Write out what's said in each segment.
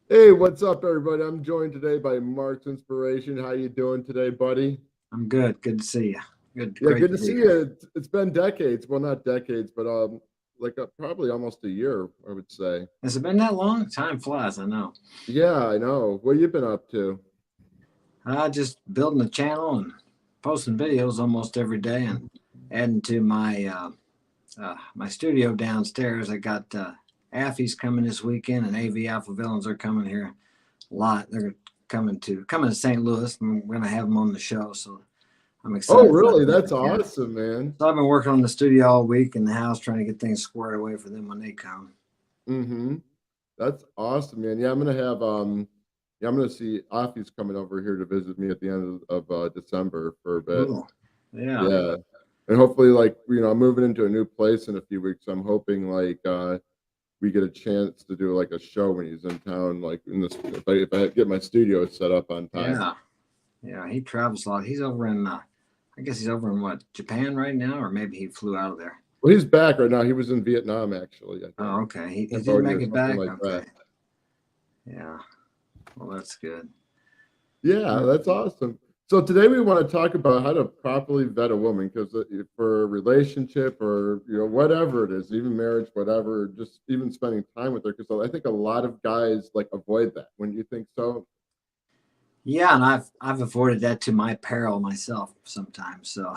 Hey, what's up, everybody? I'm joined today by Mark's Inspiration. How you doing today, buddy? I'm good. Good to see you. Good. Yeah, Great good to to be see here. you. It's been decades. Well, not decades, but probably almost a year, I would say. Has it been that long? Time flies, I know. Yeah, I know. What you been up to? Just building a channel and posting videos almost every day and adding to my studio downstairs. I got Affy's coming this weekend and AV Alpha Villains are coming here a lot. They're coming to St. Louis and we're gonna have them on the show. So I'm Oh, excited about really? that. That's Yeah. awesome, man. So I've been working on the studio all week in the house trying to get things squared away for them when they come. Mm-hmm. That's awesome, man. Yeah, I'm gonna see Afi's coming over here to visit me at the end of December for a bit. Cool. Yeah. Yeah. And hopefully, like, I'm moving into a new place in a few weeks. I'm hoping we get a chance to do like a show when he's in town, like in this if I get my studio set up on time. Yeah. Yeah, he travels a lot. He's over in, I guess he's over in what, Japan right now, or maybe he flew out of there. Well, he's back right now. He was in Vietnam actually, I Oh, think, okay. He didn't Cambodia make or it something back. like that. Okay. Yeah. Well, that's good. Yeah, Yeah. that's awesome. So today we want to talk about how to properly vet a woman because for a relationship or whatever it is, even marriage, whatever, just even spending time with her. Because I think a lot of guys like avoid that. When you think so, Yeah, and I've avoided that to my peril myself sometimes. So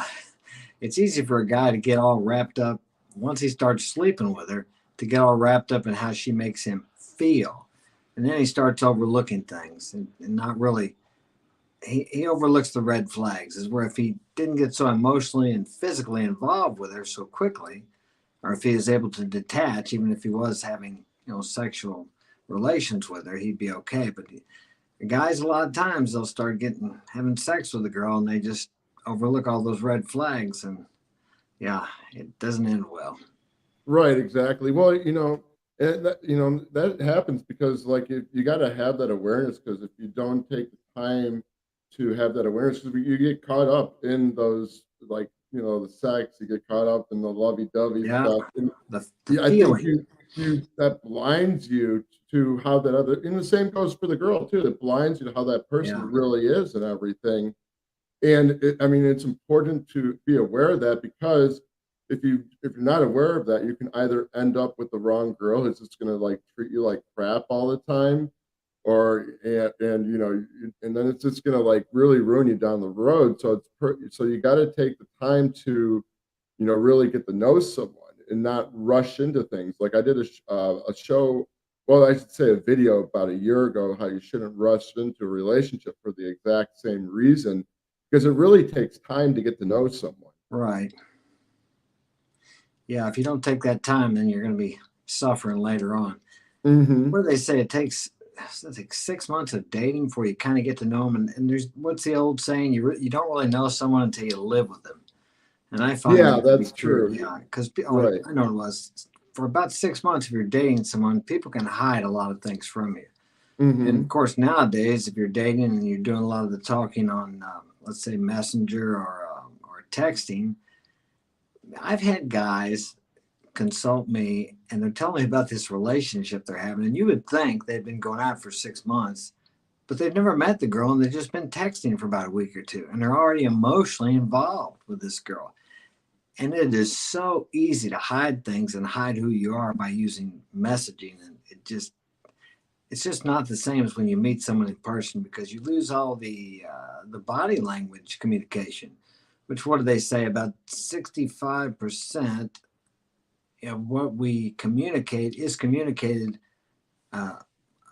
it's easy for a guy to get all wrapped up once he starts sleeping with her to get all wrapped up in how she makes him feel, and then he starts overlooking things and not really he overlooks the red flags is where if he didn't get so emotionally and physically involved with her so quickly, or if he is able to detach, even if he was having sexual relations with her, he'd be okay. But the guys, a lot of times they'll start getting having sex with a girl and they just overlook all those red flags, and yeah, it doesn't end well. right? Exactly. Well, that happens because like you got to have that awareness because if you don't take the time to have that awareness, 'cause you get caught up in those like the sex, you get caught up in the lovey-dovey Yeah, stuff, and the yeah, I think feeling. you that blinds you to how that other, and the same goes for the girl too. That blinds you to how that person Yeah, really is and everything. And I mean, it's important to be aware of that because if you're not aware of that, you can either end up with the wrong girl who's just gonna like treat you like crap all the time, or and and then it's just gonna like really ruin you down the road. So so you got to take the time to really get to know someone and not rush into things. Like I did a show, well, I should say a video about a year ago, how you shouldn't rush into a relationship for the exact same reason, because it really takes time to get to know someone. right. Yeah, if you don't take that time, then you're going to be suffering later on. Mm-hmm. What do they say? It's like 6 months of dating before you kind of get to know them. And there's what's the old saying? You don't really know someone until you live with them. And I find Yeah, that to be that's true. true. Yeah, because Right. I know it was for about 6 months. If you're dating someone, people can hide a lot of things from you. And of Mm-hmm. course, nowadays, if you're dating and you're doing a lot of the talking on, let's say, Messenger or texting, I've had guys consult me and they're telling me about this relationship they're having. And you would think they've been going out for 6 months, but they've never met the girl and they've just been texting for about a week or two. And they're already emotionally involved with this girl. And it is so easy to hide things and hide who you are by using messaging. And it's just not the same as when you meet someone in person because you lose all the body language communication. Which what do they say? About 65% of what we communicate is communicated uh,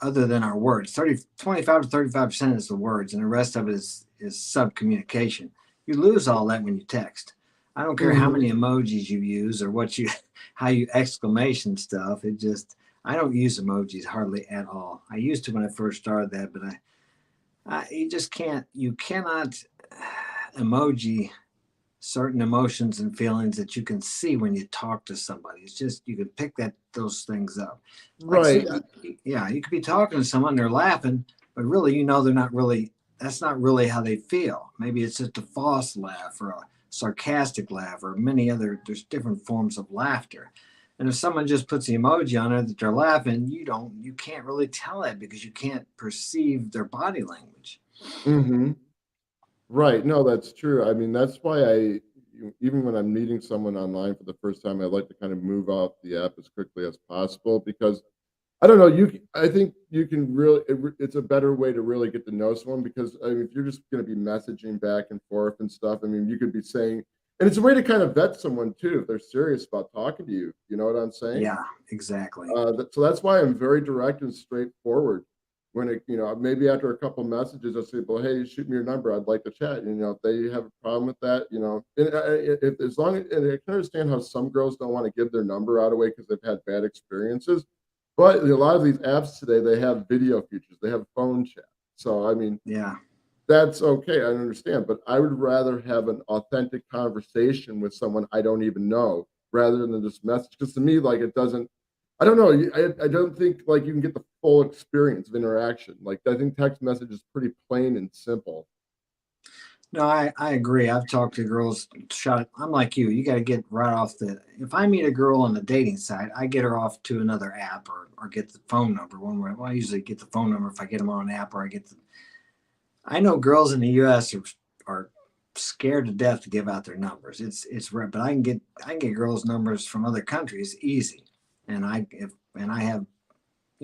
other than our words. 25 to 35% is the words, and the rest of it is sub communication. You lose all that when you text. I don't care how Mm-hmm. many emojis you use or what you, how you exclamation stuff. It just, I don't use emojis hardly at all. I used to when I first started that, but you just can't, you cannot emoji certain emotions and feelings that you can see when you talk to somebody. It's just you can pick that those things up. Like Right. say, yeah, you could be talking to someone, they're laughing, but really, they're not really. That's not really how they feel. Maybe it's just a false laugh or a sarcastic laugh or many other. There's different forms of laughter. And if someone just puts the emoji on it that they're laughing, you can't really tell that because you can't perceive their body language. Hmm. Right. No, that's true. I mean, that's why even when I'm meeting someone online for the first time, I like to kind of move off the app as quickly as possible because I don't know. I think you can really. It's a better way to really get to know someone because I mean, if you're just going to be messaging back and forth and stuff, I mean, you could be saying, and it's a way to kind of vet someone too if they're serious about talking to you. You know what I'm saying? Yeah, exactly. So that's why I'm very direct and straightforward. When maybe after a couple messages, I'll say, "Well, hey, shoot me your number. I'd like to chat." If they have a problem with that, as long as and I can understand how some girls don't want to give their number out away because they've had bad experiences. But a lot of these apps today, they have video features. They have phone chat. So I mean, Yeah. that's okay. I understand, but I would rather have an authentic conversation with someone I don't even know rather than just message. Because to me, like it doesn't. I don't know. I don't think like you can get the full experience of interaction. Like I think text message is pretty plain and simple. No, I agree. I've talked to girls. I'm like you. You got to get right off the. If I meet a girl on a dating site, I get her off to another app or get the phone number. Well, I usually get the phone number if I get them on an app or I get the. I know girls in the U.S. are scared to death to give out their numbers. It's rare, but I can get girls' numbers from other countries easy, and I have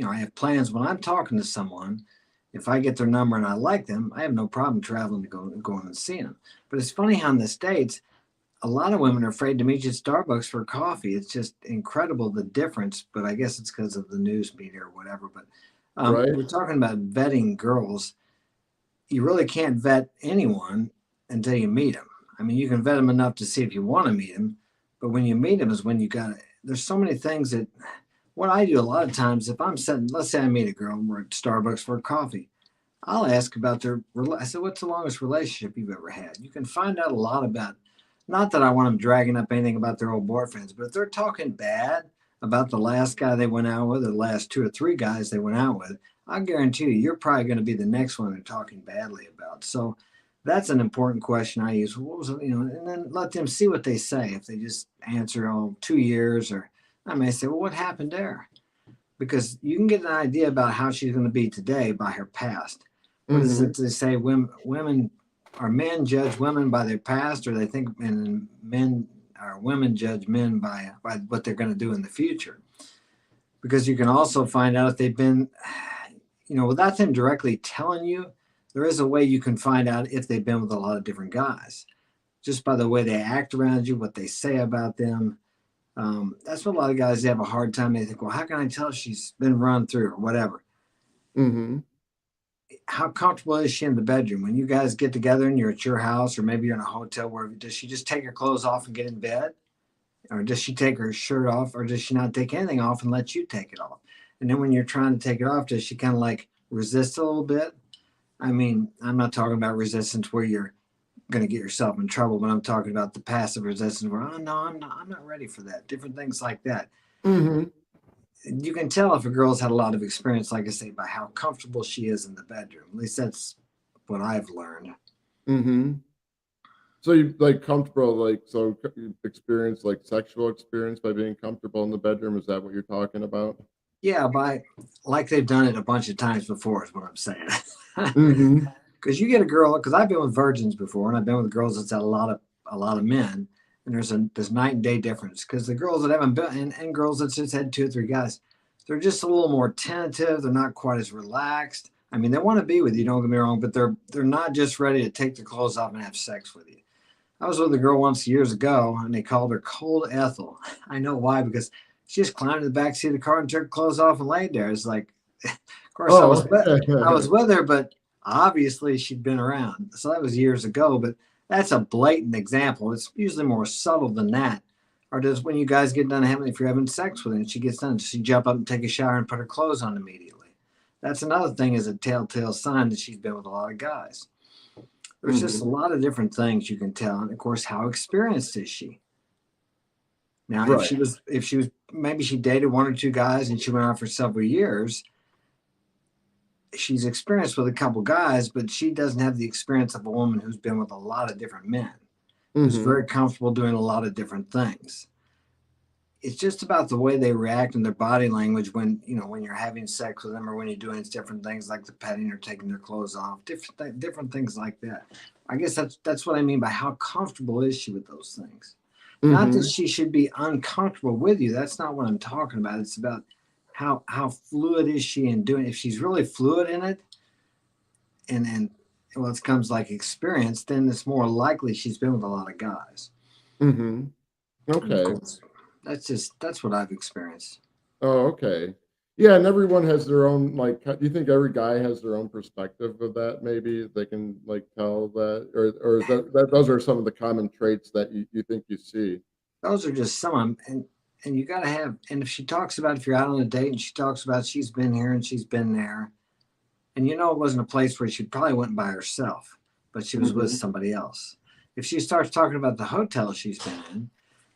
I have plans when I'm talking to someone. If I get their number and I like them, I have no problem traveling to going and seeing them. But it's funny how in the States, a lot of women are afraid to meet you at Starbucks for coffee. It's just incredible the difference. But I guess it's because of the news media or whatever. But Right? we're talking about vetting girls. You really can't vet anyone until you meet them. I mean, you can vet them enough to see if you want to meet them, but when you meet them is when you got. There's so many things that what I do a lot of times, if I'm sitting, let's say I meet a girl and we're at Starbucks for coffee, I'll ask about I said, what's the longest relationship you've ever had? You can find out a lot about, not that I want them dragging up anything about their old boyfriends, but if they're talking bad about the last guy they went out with or the last two or three guys they went out with, I guarantee you're probably going to be the next one they're talking badly about. So that's an important question I use. What was it, and then let them see what they say. If they just answer, oh, 2 years, or I may say, well, what happened there? Because you can get an idea about how she's going to be today by her past. What is Hmm. it they say? Women are men judge women by their past, or they think, and men or women judge men by what they're going to do in the future. Because you can also find out if they've been, without them directly telling you, there is a way you can find out if they've been with a lot of different guys just by the way they act around you, what they say about them. That's what a lot of guys have a hard time. They think, well, how can I tell if she's been run through or whatever? Hmm. How comfortable is she in the bedroom? When you guys get together and you're at your house or maybe you're in a hotel, where does she just take her clothes off and get in bed? Or does she take her shirt off, or does she not take anything off and let you take it off? And then when you're trying to take it off, does she kind of like resist a little bit? I mean, I'm not talking about resistance where you're going to get yourself in trouble, but I'm talking about the passive resistance where, oh no, I'm not ready for that. Different things like that. Hmm. You can tell if a girl's had a lot of experience, like I say, by how comfortable she is in the bedroom. At least that's what I've learned. Hmm. So you like comfortable, like you experience like sexual experience by being comfortable in the bedroom. Is that what you're talking about? Yeah, by like they've done it a bunch of times before is what I'm saying. Hmm. Because you get a girl, because I've been with virgins before, and I've been with girls that's had a lot of men, and there's night and day difference. Because the girls that haven't been and girls that just had two or three guys, they're just a little more tentative. They're not quite as relaxed. I mean, they want to be with you, don't get me wrong, but they're not just ready to take their clothes off and have sex with you. I was with a girl once years ago, and they called her Cold Ethel. I know why, because she just climbed in the back seat of the car and took her clothes off and laid there. It's like, of course, Oh, I was with her, but obviously she'd been around. So that was years ago, but that's a blatant example. It's usually more subtle than that. Or does when you guys get done having, if you're having sex with her and she gets done, does she jump up and take a shower and put her clothes on immediately? That's another thing, is a telltale sign that she's been with a lot of guys. There's just a hmm. lot of different things you can tell. And of course, how experienced is she? Now, if Right. she was, maybe she dated one or two guys and she went on for several years, she's experienced with a couple guys, but she doesn't have the experience of a woman who's been with a lot of different men, who's Hmm. very comfortable doing a lot of different things. it's just about the way they react and their body language when when you're having sex with them or when you're doing different things like the petting or taking their clothes off, different things like that. I guess that's what I mean by how comfortable is she with those things. Not that Mm-hmm. she should be uncomfortable with you. That's not what I'm talking about. It's about how fluid is she in doing. If she's really fluid in it, and well, it comes like experience, then it's more likely she's been with a lot of guys. Mm-hmm. And of Okay. course, that's what I've experienced. Oh, okay. Yeah, and everyone has their own like. Do you think every guy has their own perspective of that? Maybe they can like tell that, or is that those are some of the common traits that you think you see? Those are just some, and you got to have. And if she talks about if you're out on a date and she talks about she's been here and she's been there, and it wasn't a place where she probably went by herself, but she was with Mm-hmm. somebody else. If she starts talking about the hotel she's been in,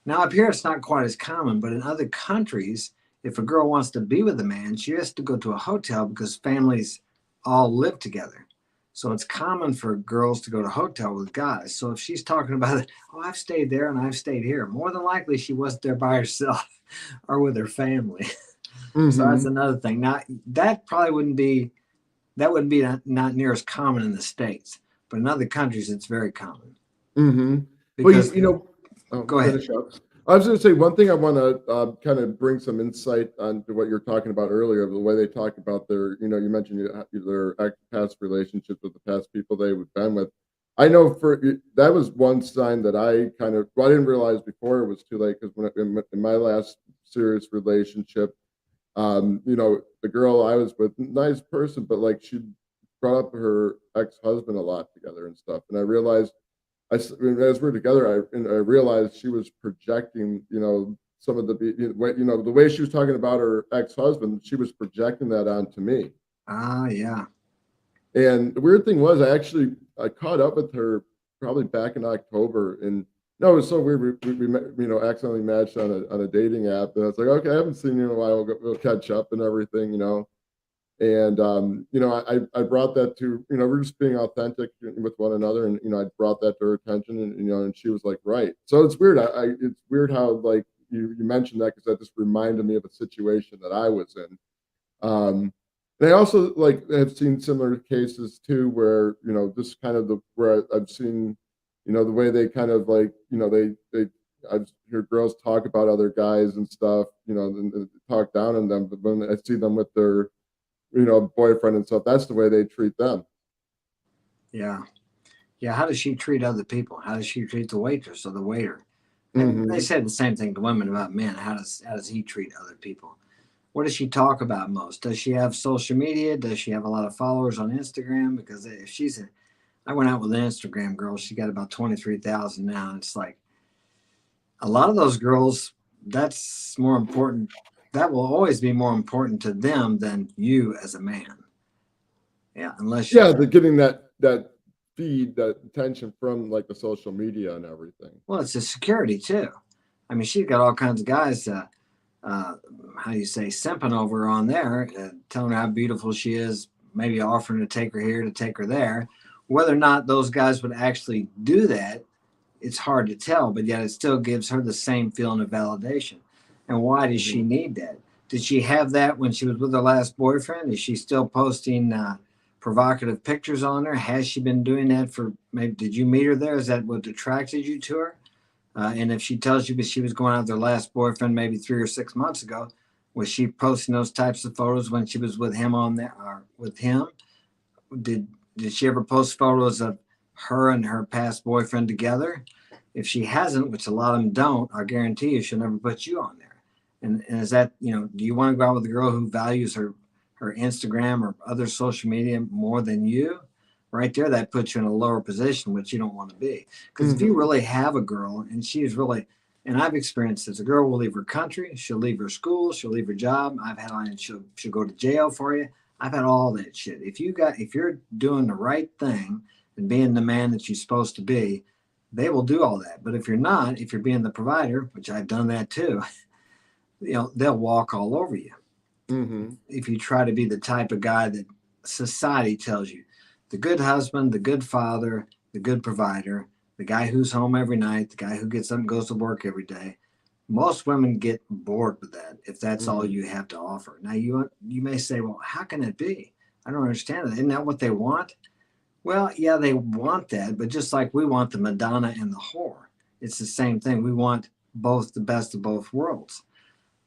now up here it's not quite as common, but in other countries, if a girl wants to be with a man, she has to go to a hotel because families all live together. So it's common for girls to go to hotel with guys. So if she's talking about it, oh, I've stayed there and I've stayed here, more than likely she wasn't there by herself or with her family. So that's Mm-hmm. another thing. Now that probably wouldn't be not near as common in the States, but in other countries, it's very common Mm-hmm. Well, because, oh, go ahead. finish up. I was going to say one thing I want to kind of bring some insight onto what you're talking about earlier, the way they talk about their, you mentioned their past relationships with the past people they've been with. I know that was one sign that I kind of, well, I didn't realize before it was too late because in my last serious relationship, the girl I was with, nice person, but like she brought up her ex-husband a lot together and stuff. And I realized as we're together, I realized she was projecting, some of the way she was talking about her ex-husband, she was projecting that onto me. Ah, yeah. And the weird thing was, I caught up with her probably back in October, and no, it was so weird. Accidentally matched on a dating app, and I was like, okay, I haven't seen you in a while. We'll catch up and everything. And I brought that to we're just being authentic with one another, and I brought that to her attention, and and she was like, right. So it's weird. It's weird how like you mentioned that because that just reminded me of a situation that I was in. And I also like have seen similar cases too, where this kind of where I've seen the way they kind of like they I've heard girls talk about other guys and stuff, and talk down on them, but when I see them with their boyfriend and stuff, that's the way they treat them. Yeah. Yeah. How does she treat other people? How does she treat the waitress or the waiter? And they Hmm. said the same thing to women about men. How does he treat other people? What does she talk about most? Does she have social media? Does she have a lot of followers on Instagram? Because if I went out with an Instagram girl. She got about 23,000 now. And it's like a lot of those girls, that's more important. That will always be more important to them than you as a man. Yeah, unless Yeah, the getting that feed, that attention from like the social media and everything. well, it's a security too. I mean, she's got all kinds of guys. Uh, how do you say simping over her on there, telling her how beautiful she is, maybe offering to take her here, to take her there. Whether or not those guys would actually do that, it's hard to tell, but yet it still gives her the same feeling of validation. And why does she Hmm. need that? Did she have that when she was with her last boyfriend? Is she still posting provocative pictures on there? Has she been doing that for maybe? Did you meet her there? Is that what attracted you to her? And if she tells you that she was going out with her last boyfriend maybe 3 or 6 months ago, was she posting those types of photos when she was with him on there or with him? Did did she ever post photos of her and her past boyfriend together? If she hasn't, which a lot of them don't, I guarantee you she'll never put you on there. And is that, do you want to go out with a girl who values her Instagram or other social media more than you? Right there, that puts you in a lower position, which you don't want to be. Because if you Hmm. really have a girl and she's really, and I've experienced this, a girl will leave her country, she'll leave her school, she'll leave her job. I've had on, she'll go to jail for you. I've had all that shit. If you're doing the right thing and being the man that you're supposed to be, they will do all that. But if you're not, if you're being the provider, which I've done that too, they'll walk all over you. Hmm. If you try to be the type of guy that society tells you, the good husband, the good father, the good provider, the guy who's home every night, the guy who gets up and goes to work every day, Most women get bored with that if that's all Mhm. you have to offer. Now you may say, well, how can it be? I don't understand it. Isn't that what they want? Well, yeah, they want that, but just like we want the Madonna and the whore, it's the same thing. We want both, the best of both worlds.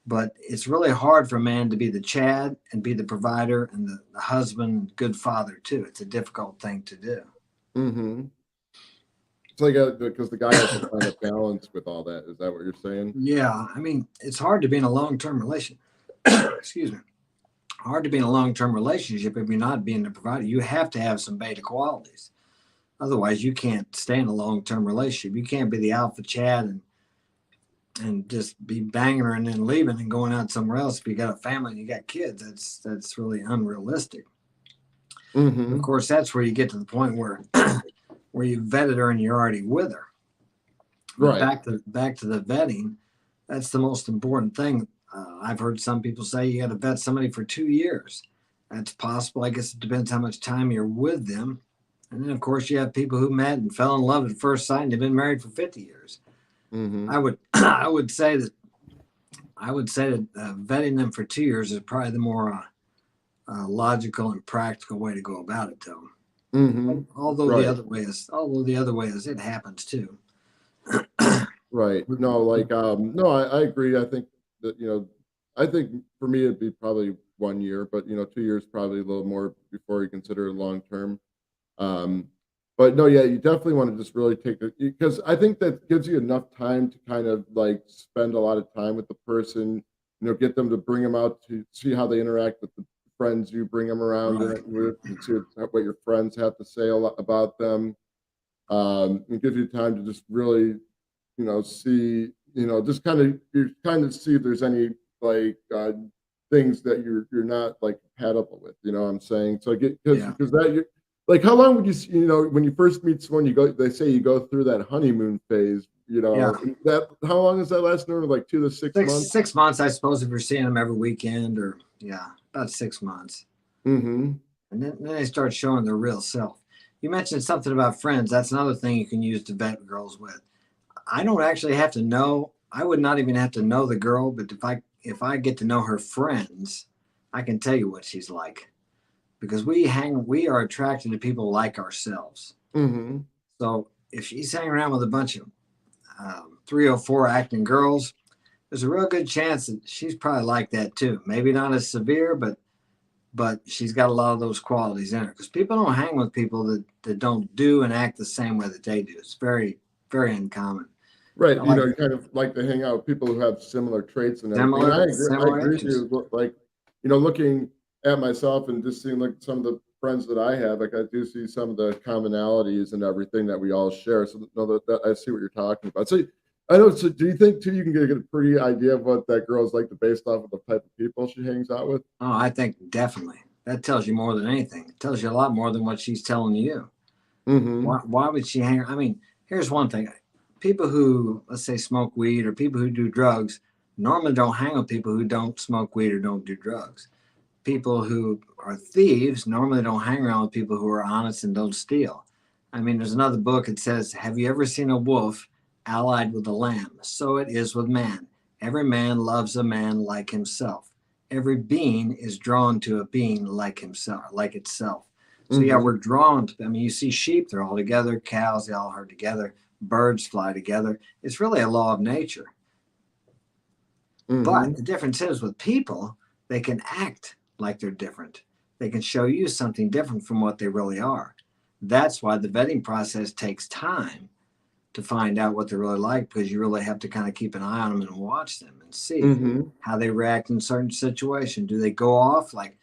But it's really hard for a man to be the Chad and be the provider and the husband, good father too. It's a difficult thing to do. Mhm. It's like, because the guy has to find a balance with all that. Is that what you're saying? Yeah, I mean, it's hard to be in a long-term relation. Excuse me. Hard to be in a long-term relationship if you're not being the provider. You have to have some beta qualities. Otherwise, you can't stay in a long-term relationship. You can't be the alpha Chad and just be banging her and then leaving and going out somewhere else. If you got a family and you got kids, that's really unrealistic. Of Mhm. course, that's where you get to the point where where you vetted her and you're already with her. But Right. back to the vetting, that's the most important thing. I've heard some people say you got to vet somebody for 2 years. That's possible. I guess it depends how much time you're with them. And then, of course, you have people who met and fell in love at first sight and they've been married for 50 years. Mhm. I would I would say that vetting them for 2 years is probably the more logical and practical way to go about it, though. Mhm. Right. Although the other way is it happens too. Right. No, like, no, I agree. I think that, I think for me it'd be probably 1 year, but 2 years probably a little more before you consider it long term. Um, but no, yeah, you definitely want to just really take it because I think that gives you enough time to kind of like spend a lot of time with the person, get them to bring them out to see how they interact with the friends you bring them around Right. with, and see what your friends have to say a lot about them. It gives you time to just really, see, just kind of see if there's any like things that you're not like compatible with. You know what I'm saying? So I get Yeah. because that you like how long would when you first meet someone they say you go through that honeymoon phase. Yeah. That how long is that last number? Like 2 to 6 months. 6 months, I suppose, if you're seeing them every weekend, or yeah, about 6 months, Mm-hmm. and then they start showing their real self. You mentioned something about friends. That's another thing you can use to vet girls with. I don't actually have to know. I would not even have to know the girl, but if I get to know her friends, I can tell you what she's like because we are attracted to people like ourselves. Mm-hmm. So if she's hanging around with a bunch of 304 acting girls, there's a real good chance that she's probably like that too. Maybe not as severe, but she's got a lot of those qualities in her because people don't hang with people that don't do and act the same way that they do. It's very, very uncommon. Right. Like You kind of like to hang out with people who have similar traits and everything. And similar I similar agree with interests. you. Like, looking at myself and just seeing like some of the friends that I have, like I do see some of the commonalities and everything that we all share. So no, that I see what you're talking about. So I know. So do you think too you can get a pretty idea of what that girl's like based off of the type of people she hangs out with? Oh, I think definitely that tells you more than anything. It tells you a lot more than what she's telling you. Mm-hmm. Why would she hang? I mean, here's one thing: people who, let's say, smoke weed or people who do drugs normally don't hang with people who don't smoke weed or don't do drugs. People who are thieves normally don't hang around with people who are honest and don't steal. I mean, there's another book that says, have you ever seen a wolf allied with a lamb? So it is with man. Every man loves a man like himself. Every being is drawn to a being like himself, like itself. So yeah, Mm-hmm. we're drawn to, I mean, you see sheep, they're all together, cows, they all herd together, birds fly together. It's really a law of nature. But Mm-hmm. the difference is with people, they can act like they're different. They can show you something different from what they really are. That's why the vetting process takes time to find out what they're really like because you really have to kind of keep an eye on them and watch them and see Mm-hmm. how they react in certain situations. Do they go off like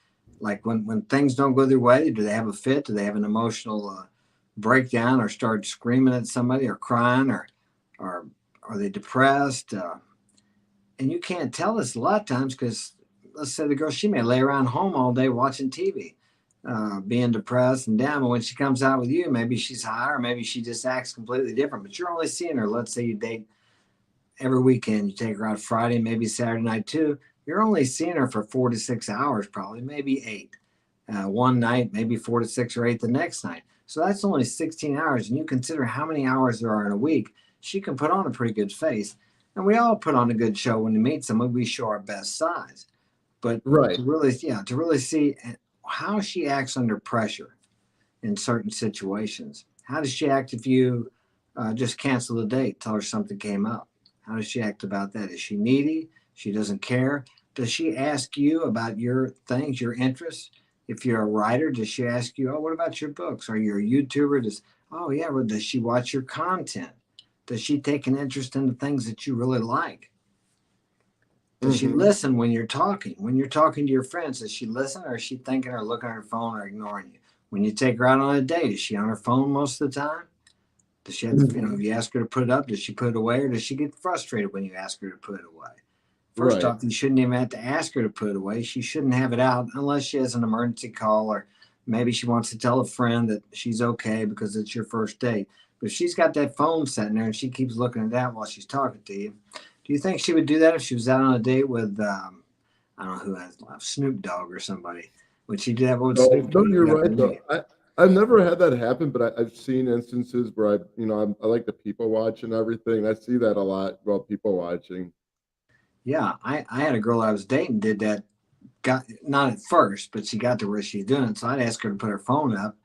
when things don't go their way? Do they have a fit? Do they have an emotional breakdown or start screaming at somebody or crying or are they depressed? And you can't tell this a lot of times because let's say the girl, she may lay around home all day watching TV, being depressed and down. But when she comes out with you, maybe she's high or maybe she just acts completely different. But you're only seeing her. Let's say you date every weekend, you take her out Friday, maybe Saturday night too. You're only seeing her for 4 to 6 hours, probably, maybe eight. One night, maybe 4 to 6 or 8 the next night. So that's only 16 hours. And you consider how many hours there are in a week. She can put on a pretty good face. And we all put on a good show when we meet someone. We show our best sides. But Right. to really see how she acts under pressure in certain situations. How does she act if you just cancel the date, tell her something came up? How does she act about that? Is she needy? She doesn't care? Does she ask you about your things, your interests? If you're a writer, does she ask you, oh, what about your books? Are you a YouTuber? Oh, yeah, well, does she watch your content? Does she take an interest in the things that you really like? Does she Hmm. listen when you're talking? When you're talking to your friends, does she listen, or is she thinking or looking at her phone or ignoring you? When you take her out on a date, is she on her phone most of the time? Does she have the, Hmm. if you ask her to put it up, does she put it away, or does she get frustrated when you ask her to put it away? First Right. off, you shouldn't even have to ask her to put it away. She shouldn't have it out unless she has an emergency call, or maybe she wants to tell a friend that she's okay because it's your first date. But if she's got that phone sitting there and she keeps looking at that while she's talking to you, do you think she would do that if she was out on a date with, I don't know who has Snoop Dogg or somebody? Would she do that with No, Snoop no, Dogg? you're You got to right though. meet. I've never had that happen, but I've seen instances where I like to people watch and everything. I see that a lot while people watching. Yeah, I had a girl I was dating did that. Got not at first, but she got to where she's doing it. So I'd ask her to put her phone up,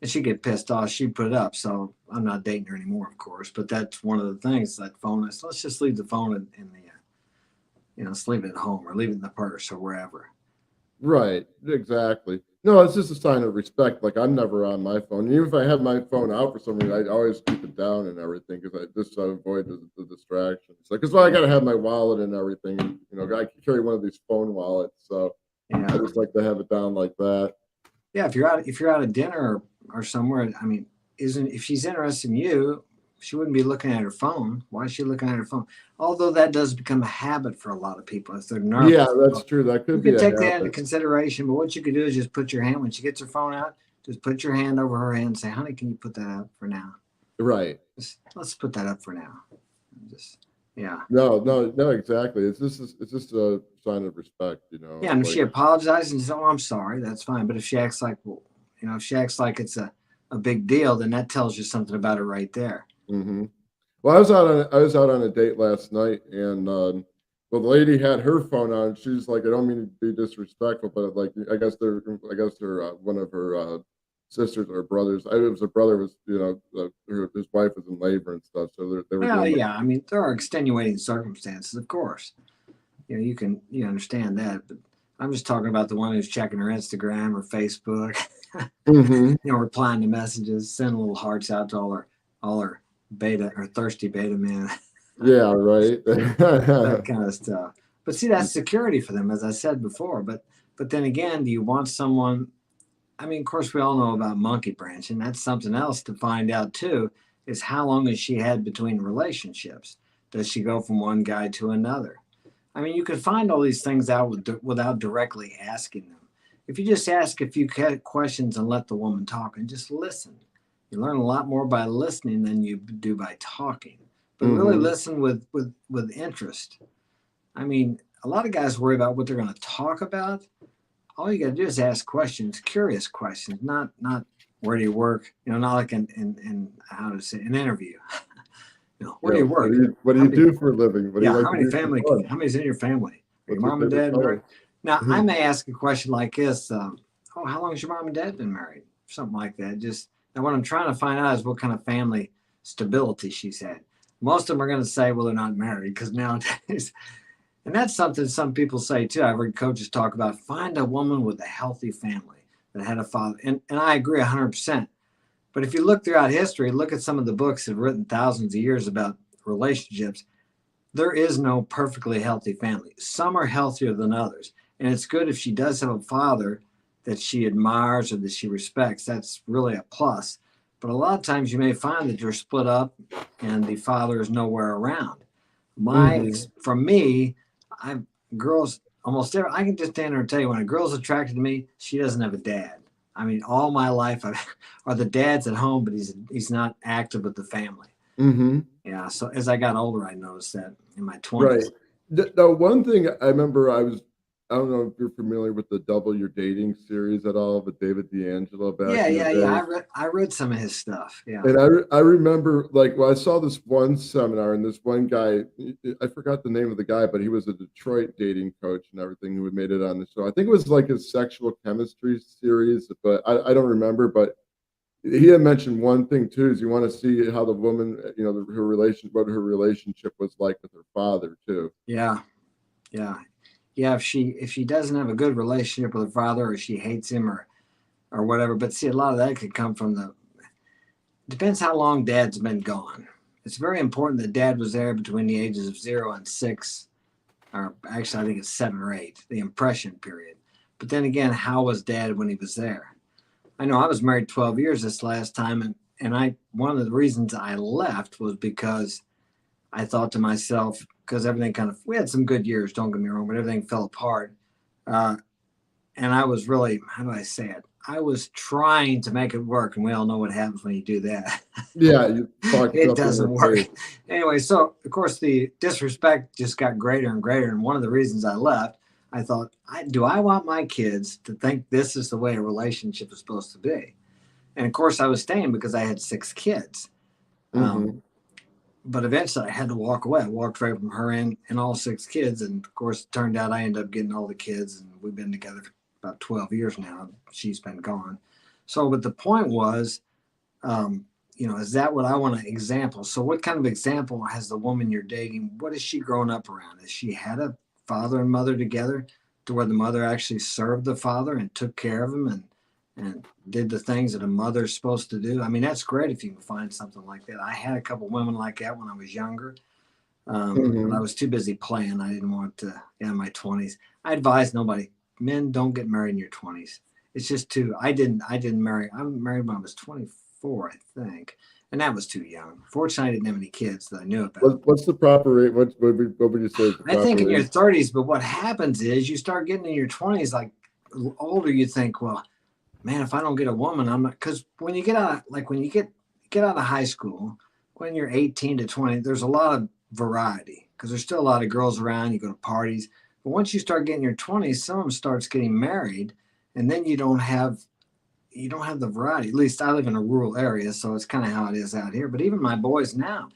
and she'd get pissed off. She'd put it up. So I'm not dating her anymore, of course. But that's one of the things that phone is. Let's just leave the phone in the, just leave it at home or leave it in the purse or wherever. Right, exactly. No, it's just a sign of respect. Like I'm never on my phone. Even if I have my phone out for some reason, I always keep it down and everything because I just avoid the distractions. Like, cause well, I gotta have my wallet and everything. And, I carry one of these phone wallets, so I Yeah, just like to have it down like that. yeah. If you're out at dinner or somewhere, I mean, isn't if she's interested in you, she wouldn't be looking at her phone. Why is she looking at her phone? Although that does become a habit for a lot of people if they're Yeah, nervous. that's true. That You could be can a take that into habit. consideration, but what you could do is just put your hand when she gets her phone out, just put your hand over her hand and say, "Honey, can you put that up for now? Right. Let's put that up for now." Just yeah, No, no, no, exactly. It's just a sign of respect, yeah. And if like she apologizes and says, "Oh, I'm sorry," that's fine. But if she acts like, well, if she acts like it's a big deal, then that tells you something about her right there. mhm. Well, I was out on a date last night, and well, the lady had her phone on. She's like, I don't mean to be disrespectful, but like, I guess her one of her sisters or brothers. It was a brother was his wife was in labor and stuff, so they were Well, doing like yeah. I mean, there are extenuating circumstances, of course. You understand that, but I'm just talking about the one who's checking her Instagram or Facebook. hmm. Replying to messages, sending little hearts out to all her beta or thirsty beta men, Yeah, right. that kind of stuff. But see, that's security for them, as I said before. But then again, do you want someone? I mean, of course, we all know about monkey branch, and that's something else to find out too. Is how long has she had between relationships? Does she go from one guy to another? I mean, you can find all these things out without directly asking them. If you just ask a few questions and let the woman talk and just listen, you learn a lot more by listening than you do by talking. But really Hmm. listen with interest. I mean, a lot of guys worry about what they're going to talk about. All you got to do is ask questions, curious questions, not where do you work? Not like in how to say an interview. Where Yeah. do you What work? do you What do How you many do for a living? What do you Yeah, like how to many do for family? fun? How many's in your family? Are your What's your mom and favorite dad married? color? Now, I may ask a question like this: "Oh, how long has your mom and dad been married?" Something like that. Just now, what I'm trying to find out is what kind of family stability she's had. Most of them are going to say, "Well, they're not married," because nowadays, and that's something some people say too. I've heard coaches talk about find a woman with a healthy family that had a father, and I agree 100%. But if you look throughout history, look at some of the books that have written thousands of years about relationships, there is no perfectly healthy family. Some are healthier than others. And it's good if she does have a father that she admires or that she respects. That's really a plus. But a lot of times you may find that you're split up and the father is nowhere around. Hmm. For me, I girls almost every I can just stand there and tell you when a girl's attracted to me, she doesn't have a dad. I mean, all my life are the dad's at home, but he's not active with the family. Hmm. Yeah. So as I got older, I noticed that in my Right. 20s. Now, one thing I remember, I was I don't know if you're familiar with the Double Your Dating series at all with David D'Angelo back Yeah, in the yeah, yeah. day. I read some of his stuff. Yeah, And I remember like well, I saw this one seminar and this one guy, I forgot the name of the guy, but he was a Detroit dating coach and everything who had made it on the show. I think it was like his sexual chemistry series, but I don't remember. But he had mentioned one thing too is you want to see how the woman, what her relationship was like with her father too. yeah, yeah, yeah. If she doesn't have a good relationship with her father, or she hates him, or whatever. But see, a lot of that could come from the depends how long dad's been gone. It's very important that dad was there between the ages of 0 and 6, or actually, I think it's 7 or 8, the impression period. But then again, how was dad when he was there? I know I was married 12 years this last time, and I one of the reasons I left was because I thought to myself, because everything kind of, we had some good years, don't get me wrong, but everything fell apart. Uh, and I was really, how do I say it? I was trying to make it work, and we all know what happens when you do that. Yeah, you fucked It up in doesn't her work. face. Anyway, so of course the disrespect just got greater and greater. And one of the reasons I left, I thought, do I want my kids to think this is the way a relationship is supposed to be? And of course, I was staying because I had 6 kids. Um, Hmm. but eventually, I had to walk away. I walked away from her and all 6 kids. And of course, it turned out I ended up getting all the kids, and we've been together for about 12 years now. She's been gone. So, but the point was, um, is that what I want to example? So, what kind of example has the woman you're dating? What has she grown up around? Has she had a father and mother together to where the mother actually served the father and took care of him and did the things that a mother's supposed to do? I mean, that's great if you can find something like that. I had a couple women like that when I was younger, but I Hmm. was too busy playing. I didn't want to, in my 20s. I advise nobody, men, don't get married in your 20s. It's just too, I didn't marry. I married when I was 24, I think. And that was too young. Fortunately, I didn't have any kids that I knew about. What's the proper age? What would you say is the I think in proper your age? 30s, but what happens is you start getting in your 20s, like older, you think, well, man, if I don't get a woman, I'm not. Because when you get out, like when you get out of high school, when you're 18 to 20, there's a lot of variety because there's still a lot of girls around. You go to parties, but once you start getting your 20s, some of them starts getting married, and then you don't have the variety. At least I live in a rural area, so it's kind of how it is out here. But even my boys now,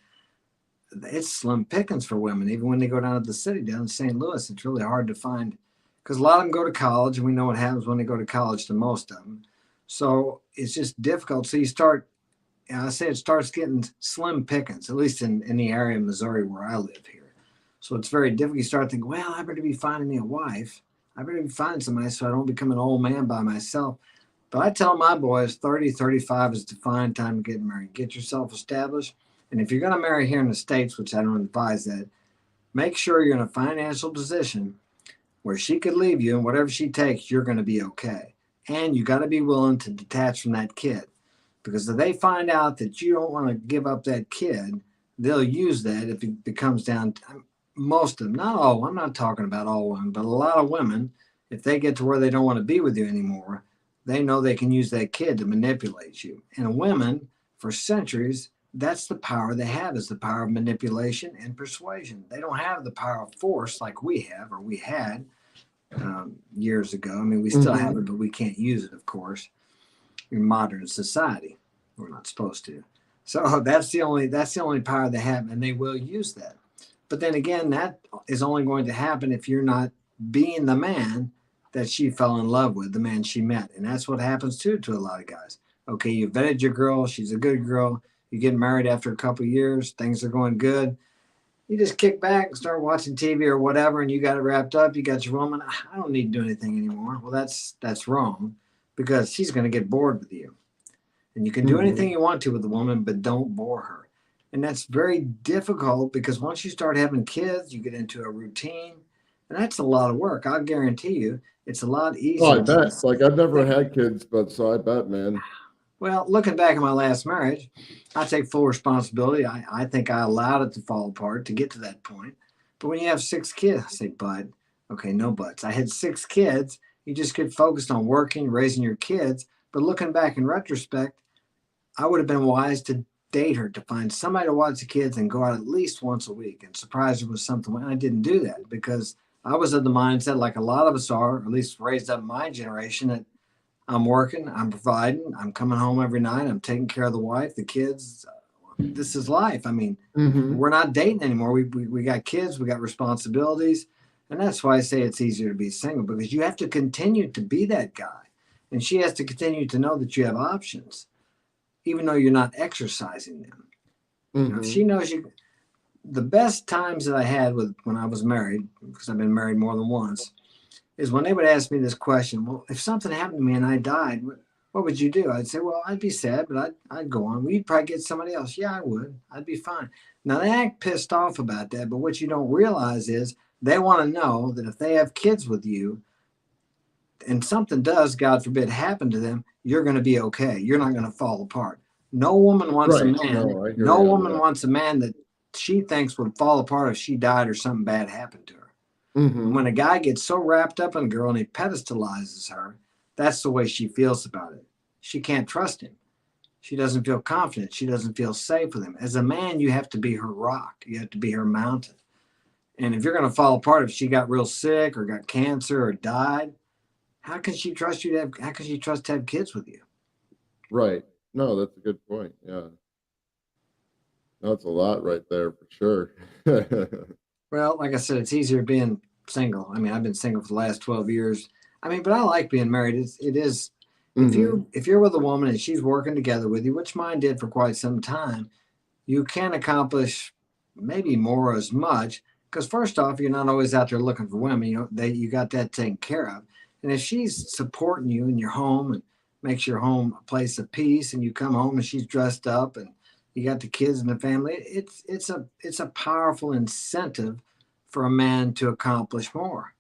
it's slim pickings for women. Even when they go down to the city down in St. Louis, it's really hard to find because a lot of them go to college, and we know what happens when they go to college to most of them. So it's just difficult. So you start, I say it starts getting slim pickings, at least in the area of Missouri where I live here. So it's very difficult. You start thinking, well, I better be finding me a wife. I better be finding somebody so I don't become an old man by myself. But I tell my boys 30, 35 is the fine time to get married. Get yourself established. And if you're going to marry here in the States, which I don't advise that, make sure you're in a financial position where she could leave you and whatever she takes, you're going to be okay. And you got to be willing to detach from that kid. Because if they find out that you don't want to give up that kid, they'll use that if it comes down to most of them, not all, I'm not talking about all women, but a lot of women, if they get to where they don't want to be with you anymore, they know they can use that kid to manipulate you. And women, for centuries, that's the power they have is the power of manipulation and persuasion. They don't have the power of force like we have or we had years ago. I mean, we still have Hmm. it, but we can't use it, of course, in modern society. We're not supposed to. So that's the only power they have, and they will use that. But then again, that is only going to happen if you're not being the man that she fell in love with, the man she met, and that's what happens too to a lot of guys. Okay, you vetted your girl; she's a good girl. You get married after a couple of years, things are going good. You just kick back and start watching TV or whatever, and you got it wrapped up. You got your woman. I don't need to do anything anymore. Well, that's wrong because she's going to get bored with you. And you can do anything Hmm. you want to with a woman, but don't bore her. And that's very difficult because once you start having kids, you get into a routine, and that's a lot of work. I'll guarantee you, it's a lot Oh, I easier than bet. Like I've never think. had kids, but so I bet, man. Well, looking back at my last marriage, I take full responsibility. I think I allowed it to fall apart to get to that point. But when you have 6 kids, I say, bud, okay, no buts. I had 6 kids. You just get focused on working, raising your kids. But looking back in retrospect, I would have been wise to date her, to find somebody to watch the kids and go out at least once a week and surprise her with something. I didn't do that because I was of the mindset, like a lot of us are, at least raised up in my generation, that I'm working, I'm providing, I'm coming home every night, I'm taking care of the wife, the kids. This is life. I mean, Hmm. we're not dating anymore. We got kids, we got responsibilities. And that's why I say it's easier to be single, because you have to continue to be that guy. And she has to continue to know that you have options, even though you're not exercising them. You know, if Hmm. she knows you, the best times that I had with when I was married, because I've been married more than once, is when they would ask me this question. Well, if something happened to me and I died, what would you do? I'd say, well, I'd be sad, but I'd go on. Well, you'd probably get somebody else. Yeah, I would. I'd be fine. Now they act pissed off about that, but what you don't realize is they want to know that if they have kids with you and something does, God forbid, happen to them, you're going to be okay. You're not going to fall apart. No woman wants a Right. man. No, I hear No you on woman that. wants a man that she thinks would fall apart if she died or something bad happened to her. And Hmm. when a guy gets so wrapped up in a girl and he pedestalizes her, that's the way she feels about it. She can't trust him. She doesn't feel confident. She doesn't feel safe with him. As a man, you have to be her rock. You have to be her mountain. And if you're going to fall apart, if she got real sick or got cancer or died, how can she trust you to have? How can she trust to have kids with you? Right. No, that's a good point. Yeah. That's a lot right there for sure. Well, like I said, it's easier being single. I mean, I've been single for the last 12 years. I mean, but I like being married. It is Hmm. if you're with a woman and she's working together with you, which mine did for quite some time, you can accomplish maybe more as much, because first off, you're not always out there looking for women. You know, you got that taken care of. And if she's supporting you in your home and makes your home a place of peace, and you come home and she's dressed up and you got the kids and the family, it's a powerful incentive for a man to accomplish more,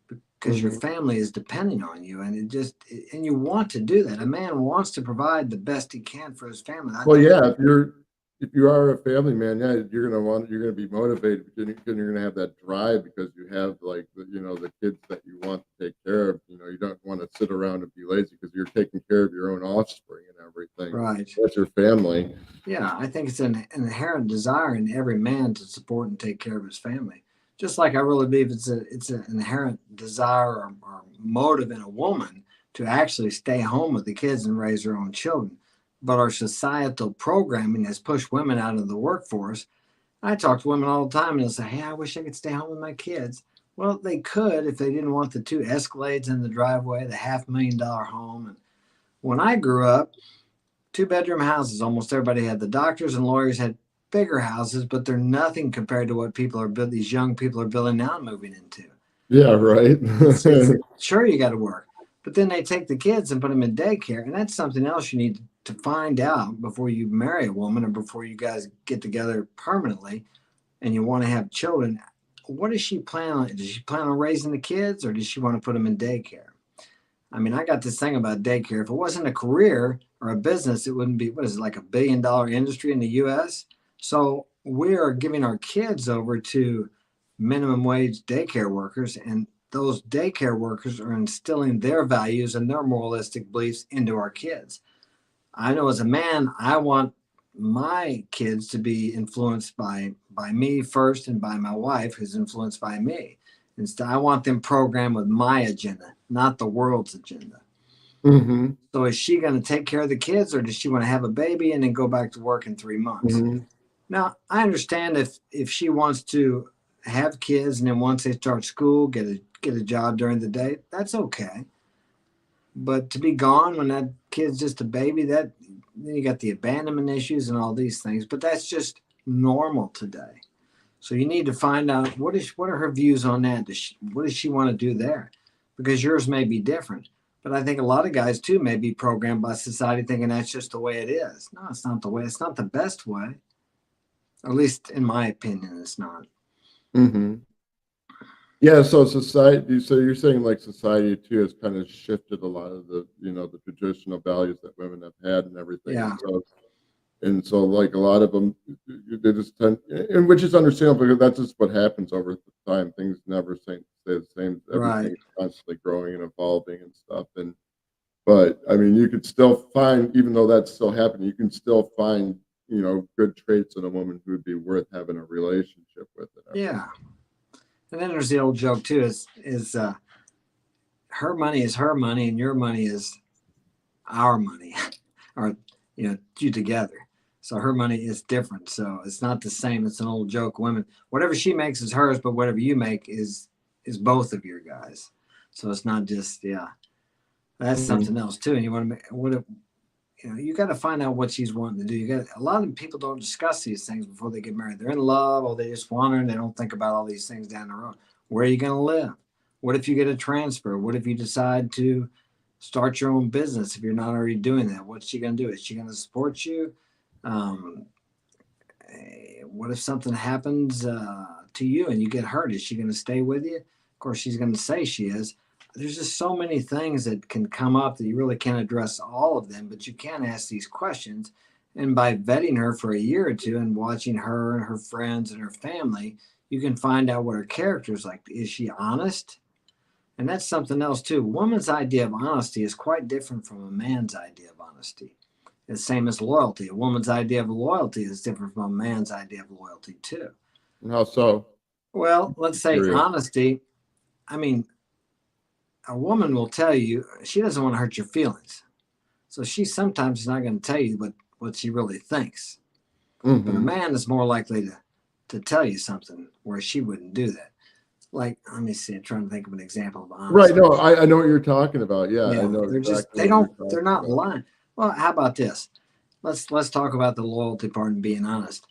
because your Hmm. family is depending on you, and and you want to do that. A man wants to provide the best he can for his family. I Well, think. yeah, if you are a family man, yeah, you're gonna be motivated, because you're gonna have that drive because you have like the kids that you want to take care of. You don't want to sit around and be lazy because you're taking care of your own offspring and everything. Right. That's your family. Yeah, I think it's an inherent desire in every man to support and take care of his family. Just like I really believe it's an inherent desire or motive in a woman to actually stay home with the kids and raise her own children. But our societal programming has pushed women out of the workforce. I talk to women all the time and they'll say, "Hey, I wish I could stay home with my kids." Well, they could if they didn't want the two Escalades in the driveway, the $500,000 home. And when I grew up, two-bedroom houses. Almost everybody had. The doctors and lawyers had bigger houses, but they're nothing compared to what people are building. These young people are building now and moving into. Yeah, right. It's sure you got to work, but then they take the kids and put them in daycare, and that's something else you need to find out before you marry a woman or before you guys get together permanently and you want to have children. What does she plan on? Does she plan on raising the kids, or does she want to put them in daycare? I mean, I got this thing about daycare. If it wasn't a career or a business, it wouldn't be, what is it, like $1 billion industry in the US? So we are giving our kids over to minimum wage daycare workers, and those daycare workers are instilling their values and their moralistic beliefs into our kids. I know as a man, I want my kids to be influenced by me first and by my wife, who's influenced by me. Instead, I want them programmed with my agenda, not the world's agenda. Hmm. So is she going to take care of the kids, or does she want to have a baby and then go back to work in 3 months? Hmm. Now, I understand if she wants to have kids and then once they start school, get a job during the day, that's okay. But to be gone when that kid's just a baby, that then you got the abandonment issues and all these things. But that's just normal today. So you need to find out what are her views on that. What does she want to do there? Because yours may be different. But I think a lot of guys too may be programmed by society thinking that's just the way it is. No, it's not the way. It's not the best way. At least in my opinion, it's not. Hmm. Yeah, so society. So you're saying like society too has kind of shifted a lot of the traditional values that women have had and everything, Yeah. and so like a lot of them, they just tend, and which is understandable because that's just what happens over time. Things never stay the same. Right. Everything's constantly growing and evolving and stuff. And but I mean, you could still find, even though that's still happening, you can still find good traits in a woman who would be worth having a relationship with and everything. Yeah. And then there's the old joke too: is her money is her money, and your money is our money, or you together. So her money is different. So it's not the same. It's an old joke. Women, whatever she makes is hers, but whatever you make is both of your guys. So it's not just That's Mhm. something else too. And you want to make you got to find out what she's wanting to do. You got a lot of people don't discuss these things before they get married. They're in love, or they just want her, and they don't think about all these things down the road. Where are you going to live? What if you get a transfer? What if you decide to start your own business if you're not already doing that? What's she going to do? Is she going to support you? Um, what if something happens to you and you get hurt? Is she going to stay with you? Of course, she's going to say she is. There's just so many things that can come up that you really can't address all of them, but you can ask these questions. And by vetting her for a year or two and watching her and her friends and her family, you can find out what her character is like. Is she honest? And that's something else too. A woman's idea of honesty is quite different from a man's idea of honesty. The same as loyalty. A woman's idea of loyalty is different from a man's idea of loyalty too. And how so? Well, let's say Curious. honesty. I mean, a woman will tell you she doesn't want to hurt your feelings. So she sometimes is not going to tell you what she really thinks. But a Hmm. man is more likely to tell you something where she wouldn't do that. Like, let me see, I'm trying to think of an example of Right. honesty. No, I know what you're talking about. Yeah, I Yeah, know they're just exactly what you're they're talking not about. lying. Well, how about this? Let's talk about the loyalty part and being honest.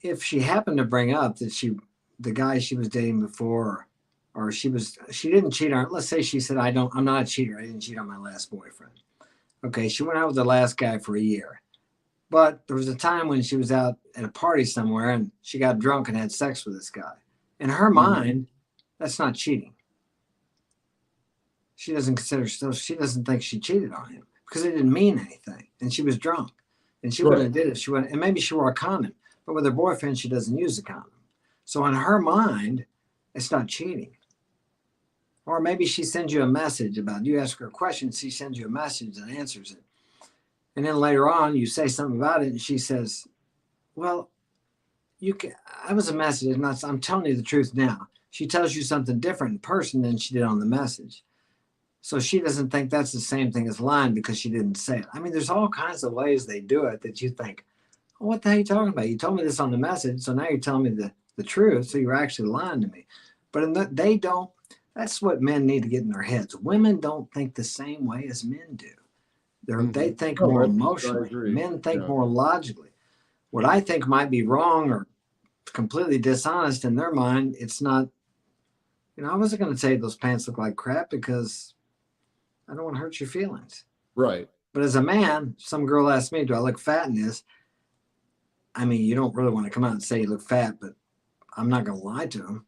If she happened to bring up that the guy she was dating before, or she didn't cheat on, let's say she said I'm not a cheater, I didn't cheat on my last boyfriend. Okay, she went out with the last guy for a year, but there was a time when she was out at a party somewhere and she got drunk and had sex with this guy. In her Mhm. mind, that's not cheating. She doesn't consider, so she doesn't think she cheated on him because it didn't mean anything, and she was drunk, and she wouldn't Right. have did it. She wouldn't, and maybe she wore a condom, but with her boyfriend, she doesn't use a condom. So in her mind, it's not cheating. Or maybe she sends you a message about you ask her a question, she sends you a message and answers it, and then later on you say something about it, and she says, "Well, you can." I was a message, and I'm telling you the truth now. She tells you something different in person than she did on the message. So she doesn't think that's the same thing as lying because she didn't say it. I mean, there's all kinds of ways they do it that you think, oh, what the hell are you talking about? You told me this on the message, so now you're telling me the truth, so you're actually lying to me. But they don't, that's what men need to get in their heads. Women don't think the same way as men do. They Hmm. think No, more I emotionally. agree. Men think Yeah. more logically. What I think might be wrong or completely dishonest in their mind, it's not, I wasn't going to say those pants look like crap because I don't want to hurt your feelings. Right. But as a man, some girl asked me, "Do I look fat in this?" I mean, you don't really want to come out and say you look fat, but I'm not going to lie to him.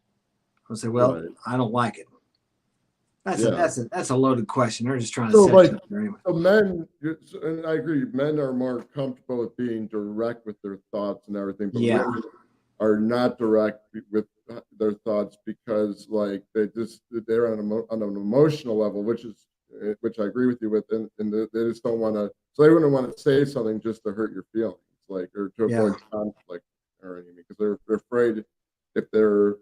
I'll say, "Well, Right. I don't like it." Yeah. That's a loaded question. They're just trying to So, set like, you up there anyway. so men, and I agree, men are more comfortable with being direct with their thoughts and everything, but Yeah, women are not direct with their thoughts because, like, they're on an emotional level, which I agree with you with, and they just don't want to. So they wouldn't want to say something just to hurt your feelings, like, or to yeah, avoid conflict or anything, because they're afraid if they're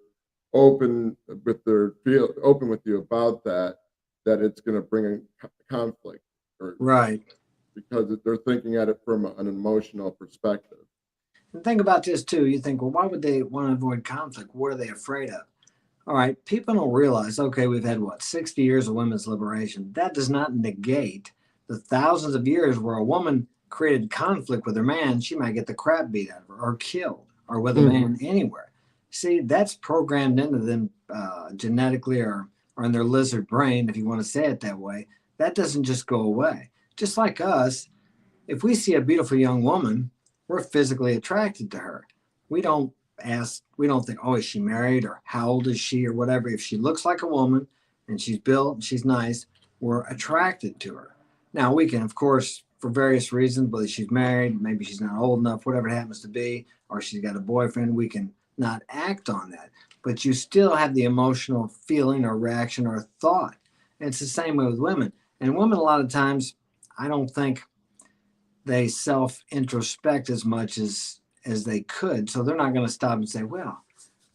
open with you about that it's going to bring in conflict, or right. because they're thinking at it from an emotional perspective. And think about this too. You think, well, why would they want to avoid conflict? What are they afraid of? All right, people don't realize, okay, we've had what, 60 years of women's liberation. That does not negate the thousands of years where a woman created conflict with her man. She might get the crap beat out of her or killed or with a Hmm. man anywhere. See, that's programmed into them genetically or in their lizard brain, if you want to say it that way. That doesn't just go away. Just like us, if we see a beautiful young woman, we're physically attracted to her. We don't we don't think, oh, is she married or how old is she or whatever. If she looks like a woman and she's built and she's nice, we're attracted to her. Now, we can, of course, for various reasons, whether she's married, maybe she's not old enough, whatever it happens to be, or she's got a boyfriend, we can not act on that. But you still have the emotional feeling or reaction or thought. And it's the same way with women. And women, a lot of times, I don't think they self introspect as much as they could. So they're not going to stop and say, "Well,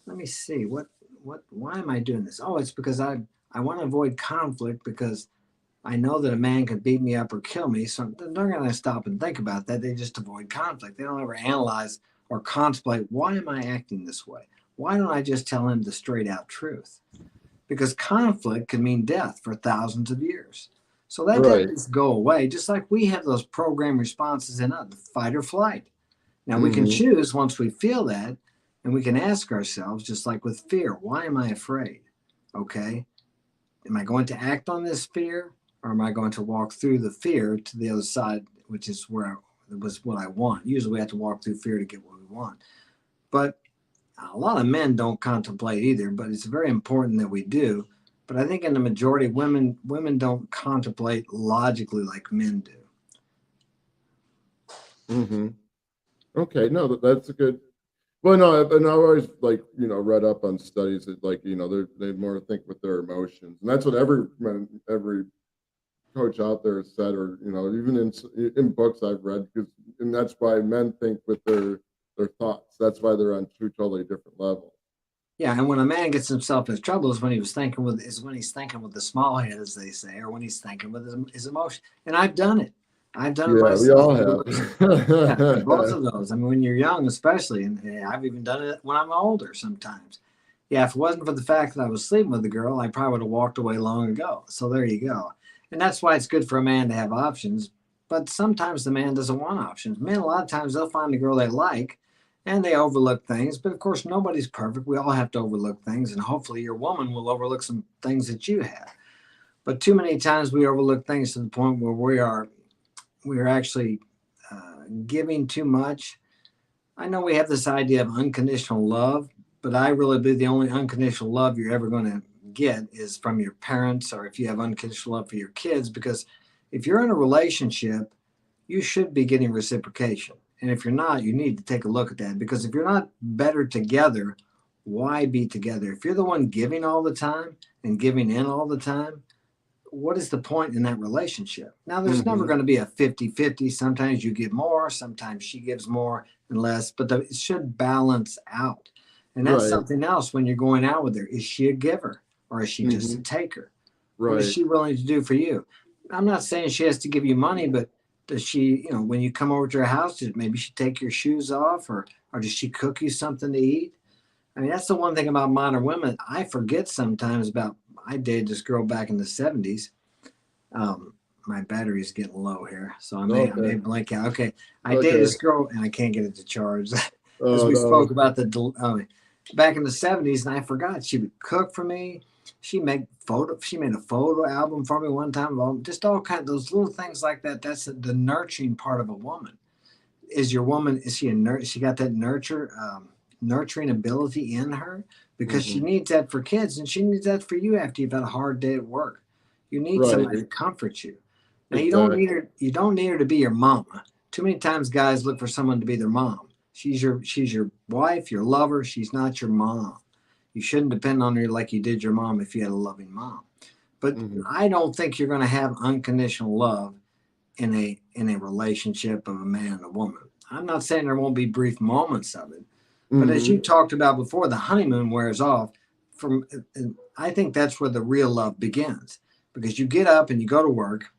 let me see why am I doing this? Oh, it's because I want to avoid conflict because I know that a man could beat me up or kill me. So they're not going to stop and think about that. They just avoid conflict. They don't ever analyze or contemplate, why am I acting this way? Why don't I just tell him the straight out truth? Because conflict can mean death for thousands of years. So that doesn't Right. just go away, just like we have those program responses in us, fight or flight. Now we can Mm-hmm. choose once we feel that, and we can ask ourselves, just like with fear, why am I afraid? Okay, am I going to act on this fear, or am I going to walk through the fear to the other side, which is where it was what I want? Usually we have to walk through fear to get what we want. But a lot of men don't contemplate either, but it's very important that we do. But I think in the majority, women don't contemplate logically like men do. Mm-hmm. Okay, no, that's a good. Well, no, and I've always like read up on studies that like they more think with their emotions, and that's what every coach out there has said, or even in books I've read, because and that's why men think with their thoughts. That's why they're on two totally different levels. Yeah, and when a man gets himself in trouble is when he's thinking with the small head, as they say, or when he's thinking with his emotion. And I've done it. I've done it Yeah, we myself. all Yeah, both have. of those. I mean, when you're young, especially, and I've even done it when I'm older sometimes. Yeah, if it wasn't for the fact that I was sleeping with the girl, I probably would have walked away long ago. So there you go. And that's why it's good for a man to have options. But sometimes the man doesn't want options. Men, a lot of times, they'll find a girl they like and they overlook things. But of course, nobody's perfect. We all have to overlook things. And hopefully, your woman will overlook some things that you have. But too many times we overlook things to the point where we are actually giving too much. I know we have this idea of unconditional love, but I really believe the only unconditional love you're ever going to get is from your parents, or if you have unconditional love for your kids. Because if you're in a relationship, you should be getting reciprocation. And if you're not, you need to take a look at that. Because if you're not better together, why be together? If you're the one giving all the time and giving in all the time, what is the point in that relationship? Now, there's never Hmm. going to be a 50-50. Sometimes you give more, sometimes she gives more and less, but it should balance out. And that's Right. something else when you're going out with her. Is she a giver or is she just a Hmm. taker? What is Right. she willing to do for you? I'm not saying she has to give you money, but does she, when you come over to her house, maybe she take your shoes off, or does she cook you something to eat? I mean, that's the one thing about modern women. I forget sometimes about. I dated this girl back in the '70s. My battery's getting low here, so I may Okay. blank out. Okay, I dated Okay. this girl and I can't get it to charge. As Oh we spoke no. about back in the '70s, and I forgot she would cook for me. She made a photo album for me one time. Just all kind of those little things like that. That's the nurturing part of a woman. Is your woman? Is she a nurse? She got that nurturing ability in her, because she Hmm. needs that for kids, and she needs that for you after you've had a hard day at work. You need Right. somebody to comfort you. Now you don't need Exactly. her. You don't need her to be your mama. Too many times guys look for someone to be their mom. She's your wife, your lover. She's not your mom. You shouldn't depend on her like you did your mom if you had a loving mom. But Hmm. I don't think you're going to have unconditional love in a relationship of a man and a woman. I'm not saying there won't be brief moments of it, but as you Hmm. talked about before, the honeymoon wears off. From I think that's where the real love begins, because you get up and you go to work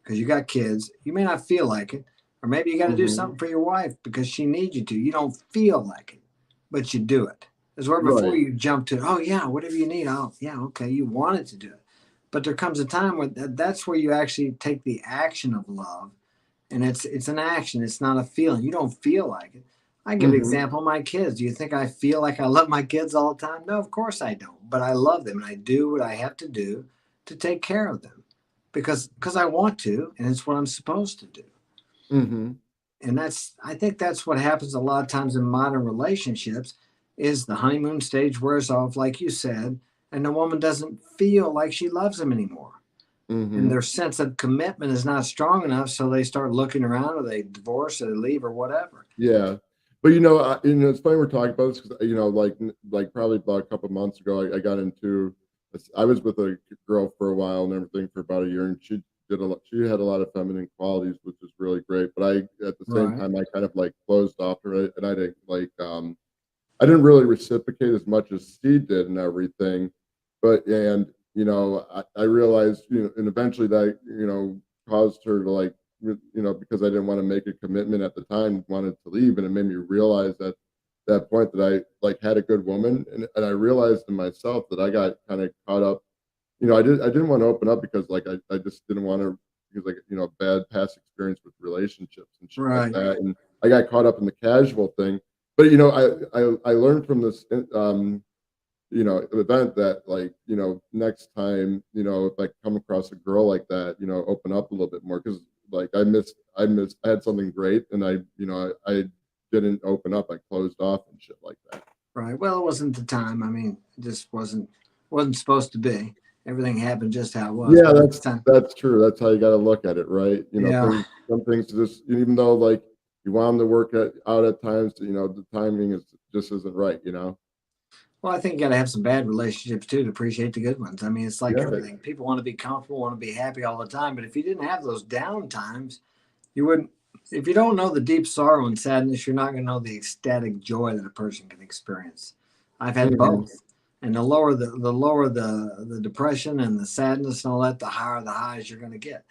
because you got kids. You may not feel like it, or maybe you got to do Hmm. something for your wife because she needs you to. You don't feel like it, but you do it. As where before Right. you jump to, oh yeah, whatever you need, yeah, okay, you wanted to do it. But there comes a time where that's where you actually take the action of love, and it's an action. It's not a feeling. You don't feel like it. I give an Hmm. example of my kids. Do you think I feel like I love my kids all the time? No, of course I don't. But I love them, and I do what I have to do to take care of them because I want to, and it's what I'm supposed to do. Hmm. And I think that's what happens a lot of times in modern relationships is the honeymoon stage wears off, like you said, and the woman doesn't feel like she loves him anymore, and Hmm. their sense of commitment is not strong enough, so they start looking around, or they divorce, or they leave, or whatever. Yeah. But it's funny we're talking about this because like probably about a couple months ago, I got into. I was with a girl for a while and everything for about a year, and she did a lot. She had a lot of feminine qualities, which is really great. But at the same Right. time, I kind of like closed off her, and I didn't I didn't really reciprocate as much as she did and everything. But and I realized, and eventually that, caused her to like, because I didn't want to make a commitment at the time, wanted to leave, and it made me realize at that point that I like had a good woman, and I realized in myself that I got kind of caught up. I didn't want to open up because like I just didn't want to, because like, bad past experience with relationships and shit like Right. that, and I got caught up in the casual thing. But I learned from this event that, like, next time, if I come across a girl like that, open up a little bit more, because like I had something great, and I didn't open up. I closed off and shit like that. Right. Well, it wasn't the time. I mean, it just wasn't supposed to be. Everything happened just how it was. Yeah, But at that's the time, that's true. That's how you got to look at it, right? yeah. Some things just, even though like you want them to out at times, the timing is just isn't right. Well, I think you got to have some bad relationships too to appreciate the good ones. I mean, it's like Yeah, everything. People want to be comfortable, want to be happy all the time. But if you didn't have those down times, you wouldn't. If you don't know the deep sorrow and sadness, you're not going to know the ecstatic joy that a person can experience. I've had mhm, both, and the lower the depression and the sadness and all that, the higher the highs you're going to get.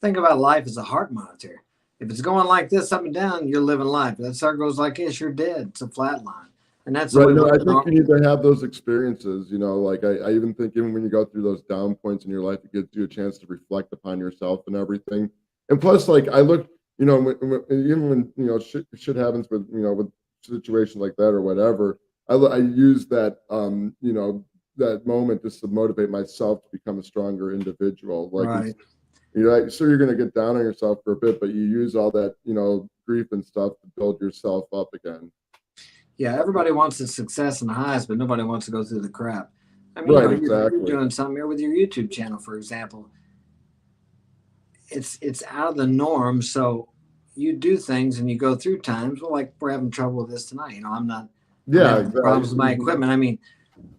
Think about life as a heart monitor. If it's going like this up and down, you're living life. If that start goes like this, you're dead. It's a flat line, and that's the right. way No, with I the think you need to have those experiences. Like I even think, even when you go through those down points in your life, it gives you a chance to reflect upon yourself and everything. And plus, like I look, even when shit happens with situations like that or whatever, I use that moment just to motivate myself to become a stronger individual. Like right. it's like, sure, you're going to get down on yourself for a bit, but you use all that grief and stuff to build yourself up again. Yeah, everybody wants the success and the highs, but nobody wants to go through the crap. I mean, Right, you're exactly. doing something here with your YouTube channel, for example. It's out of the norm, so you do things and you go through times. Well, like we're having trouble with this tonight. I'm Yeah, having exactly. problems with my equipment. I mean,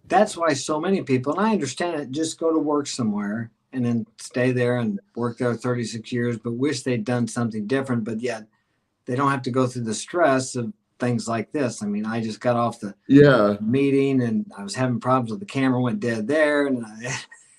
that's why so many people, and I understand it, just go to work somewhere and then stay there and work there 36 years, but wish they'd done something different. But yet they don't have to go through the stress of things like this. I mean, I just got off the Yeah, meeting and I was having problems with the camera went dead there, and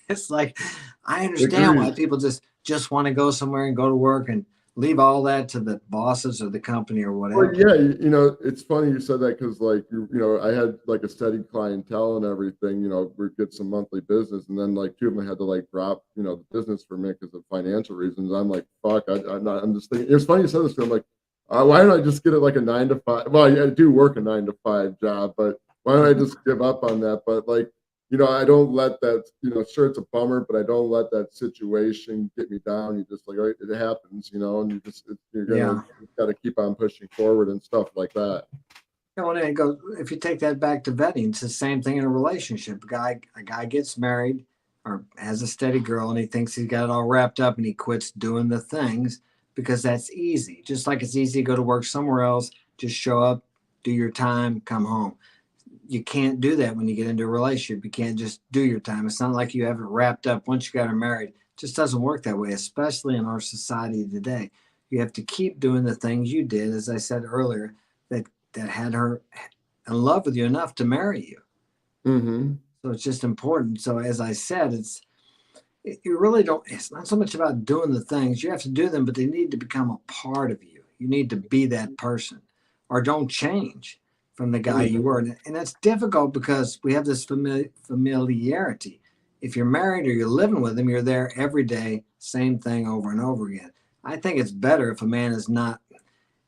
it's like I understand why agreed. people just want to go somewhere and go to work and leave all that to the bosses or the company or Well, whatever. yeah, it's funny you said that, because like I had like a steady clientele and everything. We get some monthly business, and then like two of them had to like drop the business for me because of financial reasons. I'm like, fuck, I'm not. I'm just thinking. It's funny you said this. 'Cause I'm like, why don't I just get it like a 9 to 5? Well, yeah, I do work a 9 to 5 job, but why don't I just give up on that? But like, I don't let that, sure, it's a bummer, but I don't let that situation get me down. You just like, all right, it happens, and you're gonna, Yeah. you got to keep on pushing forward and stuff like that. Yeah, well, it goes, if you take that back to vetting, it's the same thing in a relationship. A guy gets married or has a steady girl and he thinks he's got it all wrapped up and he quits doing the things because that's easy. Just like it's easy to go to work somewhere else, just show up, do your time, come home. You can't do that when you get into a relationship. You can't just do your time. It's not like you have it wrapped up once you got her married. It just doesn't work that way, especially in our society today. You have to keep doing the things you did, as I said earlier, that had her in love with you enough to marry you. Mm-hmm. So it's just important. So as I said, you really don't. It's not so much about doing the things you have to do them, but they need to become a part of you. You need to be that person, or don't change from the guy you Mm-hmm. were. And that's difficult because we have this familiarity. If you're married or you're living with them, you're there every day, same thing over and over again. I think it's better if a man is not,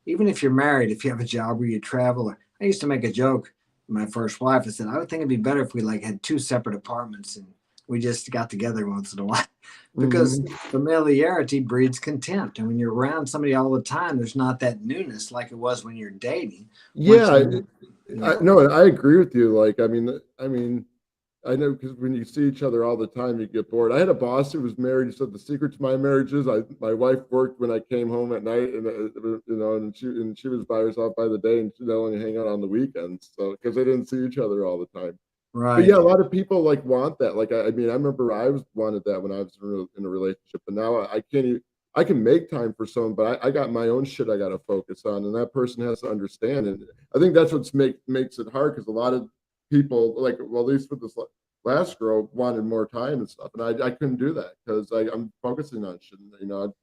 even if you're married, if you have a job where you travel. I used to make a joke with my first wife. I said, I would think it'd be better if we like had two separate apartments and we just got together once in a while because Mm-hmm. familiarity breeds contempt. And when you're around somebody all the time, there's not that newness like it was when you're dating. Once Yeah, you, yeah, no, I agree with you. Like, I mean, I know, because when you see each other all the time, you get bored. I had a boss who was married. He said the secret to my marriage is my wife worked when I came home at night, and and she was by herself by the day, and she'd only hang out on the weekends. So because they didn't see each other all the time. But yeah, right. a lot of people like want that. Like I mean, I remember I was wanted that when I was in a relationship, but now I can't even. I can make time for someone, but I got my own shit I got to focus on, and that person has to understand. And I think that's what's makes it hard because a lot of people, like, well, at least with this last girl, wanted more time and stuff, and I couldn't do that because I'm focusing on shit. You know,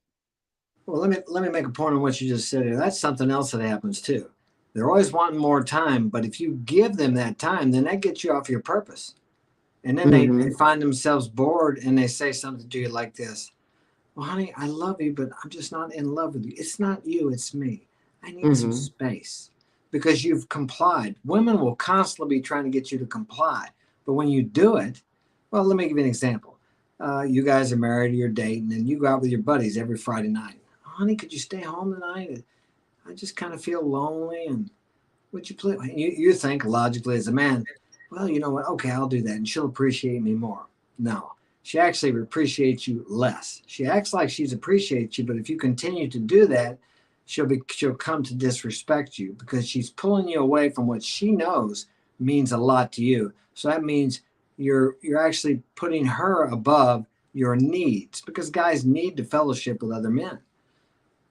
Well, let me make a point on what you just said here. That's something else that happens too. They're always wanting more time, but if you give them that time, then that gets you off your purpose. And then they hmm find themselves bored and they say something to you like this: well, honey, I love you, but I'm just not in love with you. It's not you, it's me. I need some hmm space because you've complied. Women will constantly be trying to get you to comply. But when you do it, well, let me give you an example. You guys are married, you're dating, and you go out with your buddies every Friday night. Honey, could you stay home tonight? I just kind of feel lonely. And would you play? You think logically as a man, well, you know what? Okay, I'll do that. And she'll appreciate me more. No, she actually appreciates you less. She acts like she's appreciates you, but if you continue to do that, she'll come to disrespect you because she's pulling you away from what she knows means a lot to you. So that means you're actually putting her above your needs because guys need to fellowship with other men.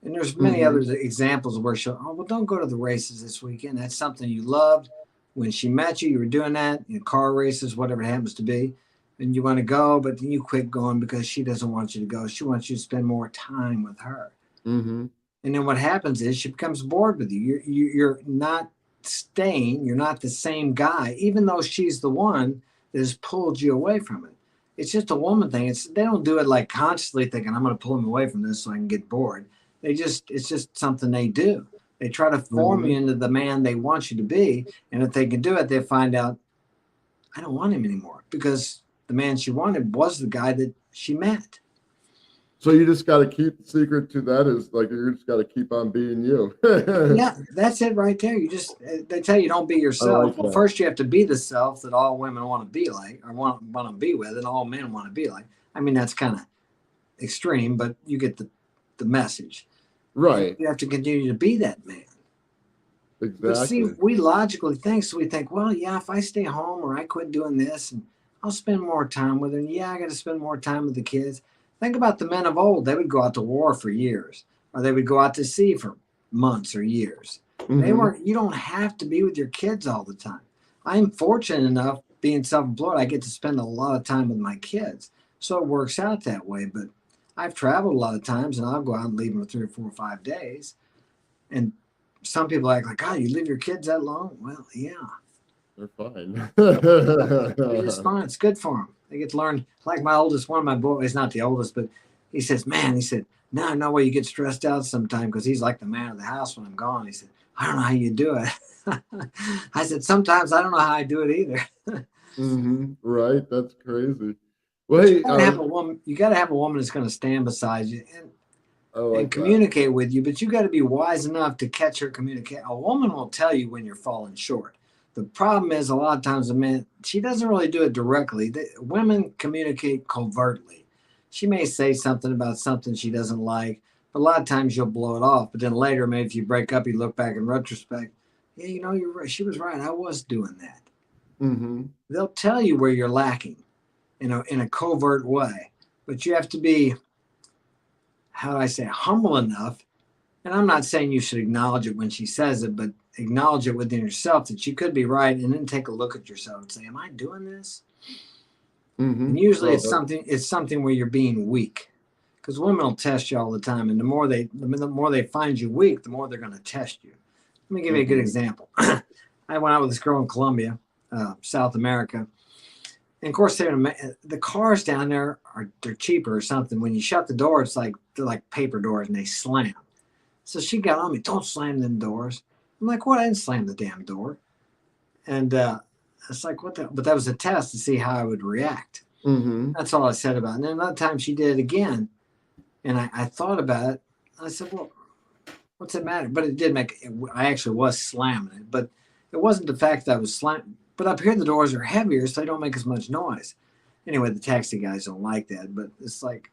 And there's many other hmm examples where she'll, oh, well, don't go to the races this weekend. That's something you loved. When she met you, you were doing that, car races, whatever it happens to be. And you want to go, but then you quit going because she doesn't want you to go. She wants you to spend more time with her. hmm And then what happens is she becomes bored with you. You're not staying. You're not the same guy, even though she's the one that has pulled you away from it. It's just a woman thing. They don't do it like consciously thinking I'm going to pull him away from this so I can get bored. It's just something they do. They try to form hmm you into the man they want you to be, and if they can do it, they find out I don't want him anymore because the man she wanted was the guy that she met. So you just got to keep the secret to that is like you just got to keep on being you. Yeah, that's it right there. You just they tell you don't be I yourself. like Well, that. first you have to be the self that all women want to be like, or want to be with, and all men want to be like. I mean, that's kind of extreme, but you get the message. And Right. you have to continue to be that man. But see, Exactly. we logically think, so we think, well, yeah, if I stay home or I quit doing this, and I'll spend more time with her. And yeah, I got to spend more time with the kids. Think about the men of old; they would go out to war for years, or they would go out to sea for months or years. They hmm weren't. You don't have to be with your kids all the time. I'm fortunate enough, being self-employed, I get to spend a lot of time with my kids, so it works out that way. But I've traveled a lot of times, and I'll go out and leave them for 3 or 4 or 5 days, and some people act like, "God, you leave your kids that long?" Well, yeah, They're fine. they're just fine. It's good for them. They get to learn. Like my oldest, one of my boys, not the oldest, but he says, "Man," he said, "now I know why you get stressed out sometimes because he's like the man of the house when I'm gone." He said, "I don't know how you do it." I said, "Sometimes I don't know how I do it either." Right. That's crazy. Well, But you hey, gotta have a woman. You gotta have a woman that's going to stand beside you I and like that. communicate with you, but you got to be wise enough to catch her communicate. A woman will tell you when you're falling short. The problem is a lot of times a man, she doesn't really do it directly. Women communicate covertly. She may say something about something she doesn't like, but a lot of times you'll blow it off. But then later, maybe if you break up, you look back in retrospect. Yeah, you're right. She was right. I was doing that. hmm They'll tell you where you're lacking in a covert way, but you have to be, how do I say, humble enough. And I'm not saying you should acknowledge it when she says it, but acknowledge it within yourself that you could be right, and then take a look at yourself and say, "Am I doing this?" And usually Oh, that. it's something where you're being weak, because women will test you all the time, and the more they find you weak, the more they're going to test you. Let me give you a good hmm example. I went out with this girl in Colombia, South America, and of course the cars down there they're cheaper or something. When you shut the door, it's like they're like paper doors and they slam. So she got on me, "Don't slam them doors." I'm like, "What? I didn't slam the damn door." And it's like, "What the?" But that was a test to see how I would react. hmm That's all I said about it. And then another time she did it again, and I thought about it. I said, "Well, what's it matter?" But it did make it, I actually was slamming it, but it wasn't the fact that I was slamming. But up here, the doors are heavier, so they don't make as much noise. Anyway, the taxi guys don't like that, but it's like,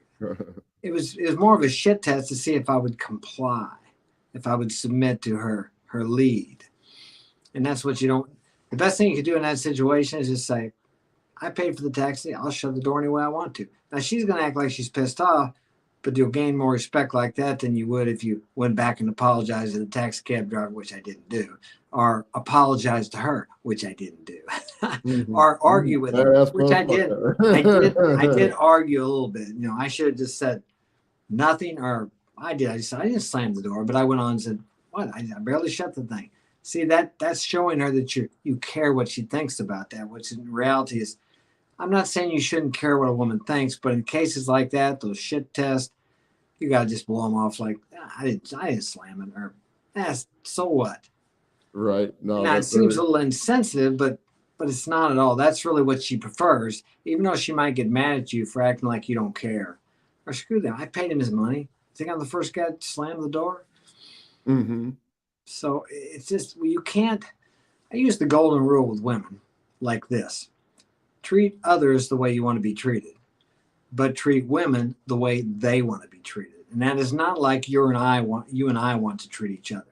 it was more of a shit test to see if I would comply, if I would submit to her lead. And that's what you don't. The best thing you can do in that situation is just say, "I paid for the taxi. I'll shut the door any way I want to." Now she's gonna act like she's pissed off, but you'll gain more respect like that than you would if you went back and apologized to the taxi cab driver, which I didn't do, or apologized to her, which I didn't do, Mhm. or argue with her, Badass which I did. I did motherfucker. argue a little bit. I should have just said nothing, or I did. I didn't slam the door, but I went on and said, "What? I barely shut the thing." See, that's showing her that you care what she thinks about that, which in reality is, I'm not saying you shouldn't care what a woman thinks, but in cases like that, those shit tests, you gotta just blow them off like, I didn't slam it, or that's so what. Right. And No, now it that's seems very a little insensitive, but it's not at all. That's really what she prefers, even though she might get mad at you for acting like you don't care. Or screw them. I paid him his money. Think I'm the first guy to slam the door? hmm So it's just, well, you can't. I use the golden rule with women like this: treat others the way you want to be treated, but treat women the way they want to be treated. And that is not like you and I want to treat each other.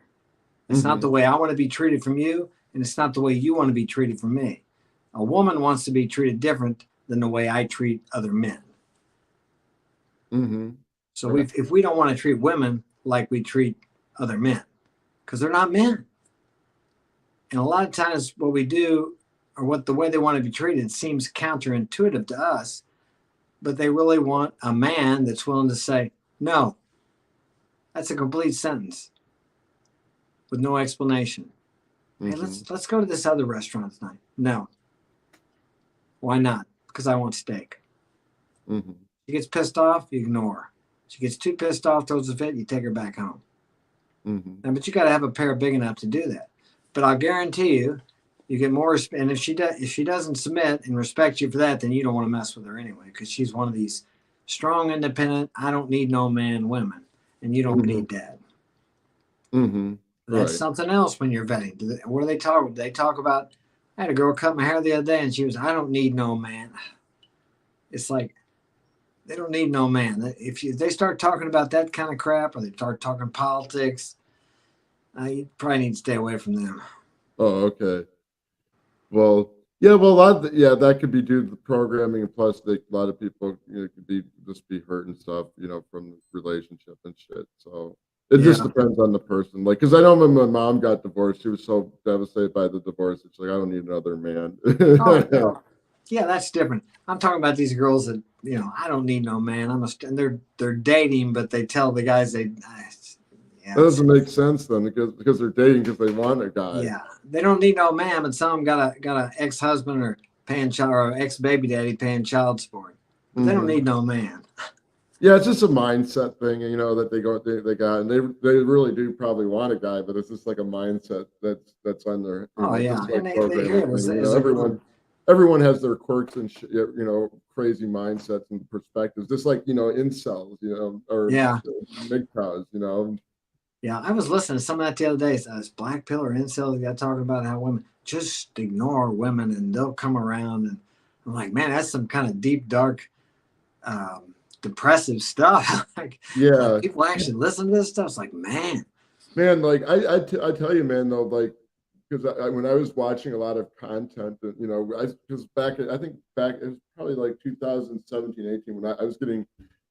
It's not the hmm way I want to be treated from you, and it's not the way you want to be treated from me. A woman wants to be treated different than the way I treat other men. hmm So Right. if we don't want to treat women like we treat other men, because they're not men. And a lot of times what we do, or what the way they want to be treated, seems counterintuitive to us, but they really want a man that's willing to say, no, that's a complete sentence with no explanation. Hey, hmm let's go to this other restaurant tonight. No. Why not? Because I want steak. hmm She gets pissed off, you ignore her. She gets too pissed off, throws a fit, you take her back home. hmm Now, but you got to have a pair big enough to do that. But I'll guarantee you, you get more. And if she doesn't submit and respect you for that, then you don't want to mess with her anyway, because she's one of these strong, independent, I don't need no man women, and you don't hmm need that. hmm That's Right. something else when you're vetting. What do they talk? They talk about. I had a girl cut my hair the other day, and she was, I don't need no man. It's like, they don't need no man. If they start talking about that kind of crap, or they start talking politics, you probably need to stay away from them. Oh, okay. Well, yeah, well, a lot of yeah, that could be due to the programming, and plus, a lot of people, could be just be hurt and stuff, from the relationship and shit. So it just Yeah. depends on the person. Like, because I know when my mom got divorced, she was so devastated by the divorce. It's like I don't need another man. Oh, well, yeah, that's different. I'm talking about these girls that, I don't need no man. And they're dating, but they tell the guys yeah, That doesn't make sense then, because they're dating because they want a guy. yeah, they don't need no man, but some got a ex husband or paying child, or ex baby daddy paying child support, but they don't hmm need no man. Yeah, it's just a mindset thing, that they got, and they really do probably want a guy, but it's just like a mindset that's on their, Oh yeah, just like and they hear programming it thing. as a girl. Everyone has their quirks and crazy mindsets and perspectives, just like incels, or Yeah, MGTOWs. yeah. I was listening to some of that the other day. So this black pill or incel got talking about how women just ignore women and they'll come around, and I'm like, man, that's some kind of deep, dark, depressive stuff. Like Yeah, people actually listen to this stuff. It's like, man, man. Like I tell you, man, though, like because when I was watching a lot of content, and because I think back it was probably like 2017, 18 when I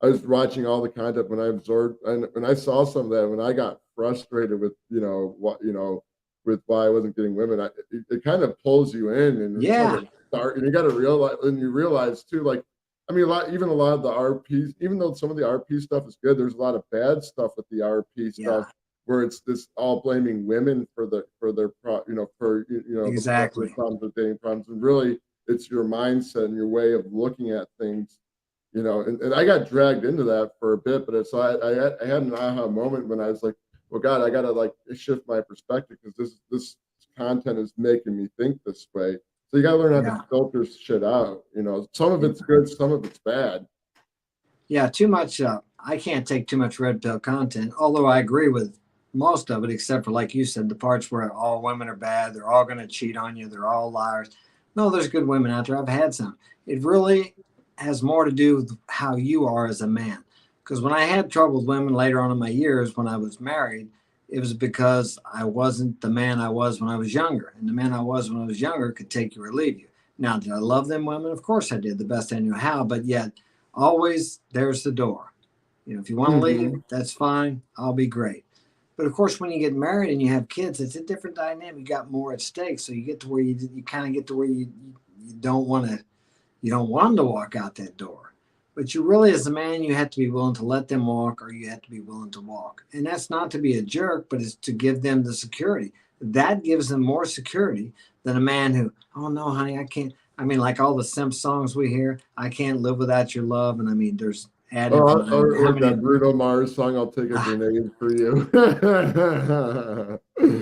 was watching all the content when I absorbed and when I saw some of that when I got frustrated with with why I wasn't getting women. It kind of pulls you in, and it's like yeah, a start, and you got to realize, and you realize too, like. I mean, a lot of the RPs, even though some of the RP stuff is good, there's a lot of bad stuff with the RP yeah, stuff where it's this all blaming women for their their exactly. problems with dating problems, and really it's your mindset and your way of looking at things. And I got dragged into that for a bit, but I had an aha moment when I was like, well, God, I gotta like shift my perspective because this content is making me think this way. So you gotta learn how to Yeah, filter shit out. Some of it's good, some of it's bad. yeah. Too much. I can't take too much red pill content. Although I agree with most of it, except for like you said, the parts where all women are bad. They're all going to cheat on you. They're all liars. No, there's good women out there. I've had some. It really has more to do with how you are as a man. Because when I had trouble with women later on in my years, when I was married, it was because I wasn't the man I was when I was younger. And the man I was when I was younger could take you or leave you. Now, did I love them women? Of course I did, the best I knew how. But yet, always there's the door. If you want to leave, Hmm. that's fine. I'll be great. But of course, when you get married and you have kids, it's a different dynamic. You got more at stake, so you get to where you kind of get to where you don't want to you don't want them to walk out that door. But you really, as a man, you have to be willing to let them walk, or you have to be willing to walk. And that's not to be a jerk, but it's to give them the security. That gives them more security than a man who, oh no, honey, I can't. I mean, like all the simp songs we hear, I can't live without your love. And I mean, there's ad infinitum. Or How like that many? Bruno Mars song, "I'll Take a Uh, Grenade for You."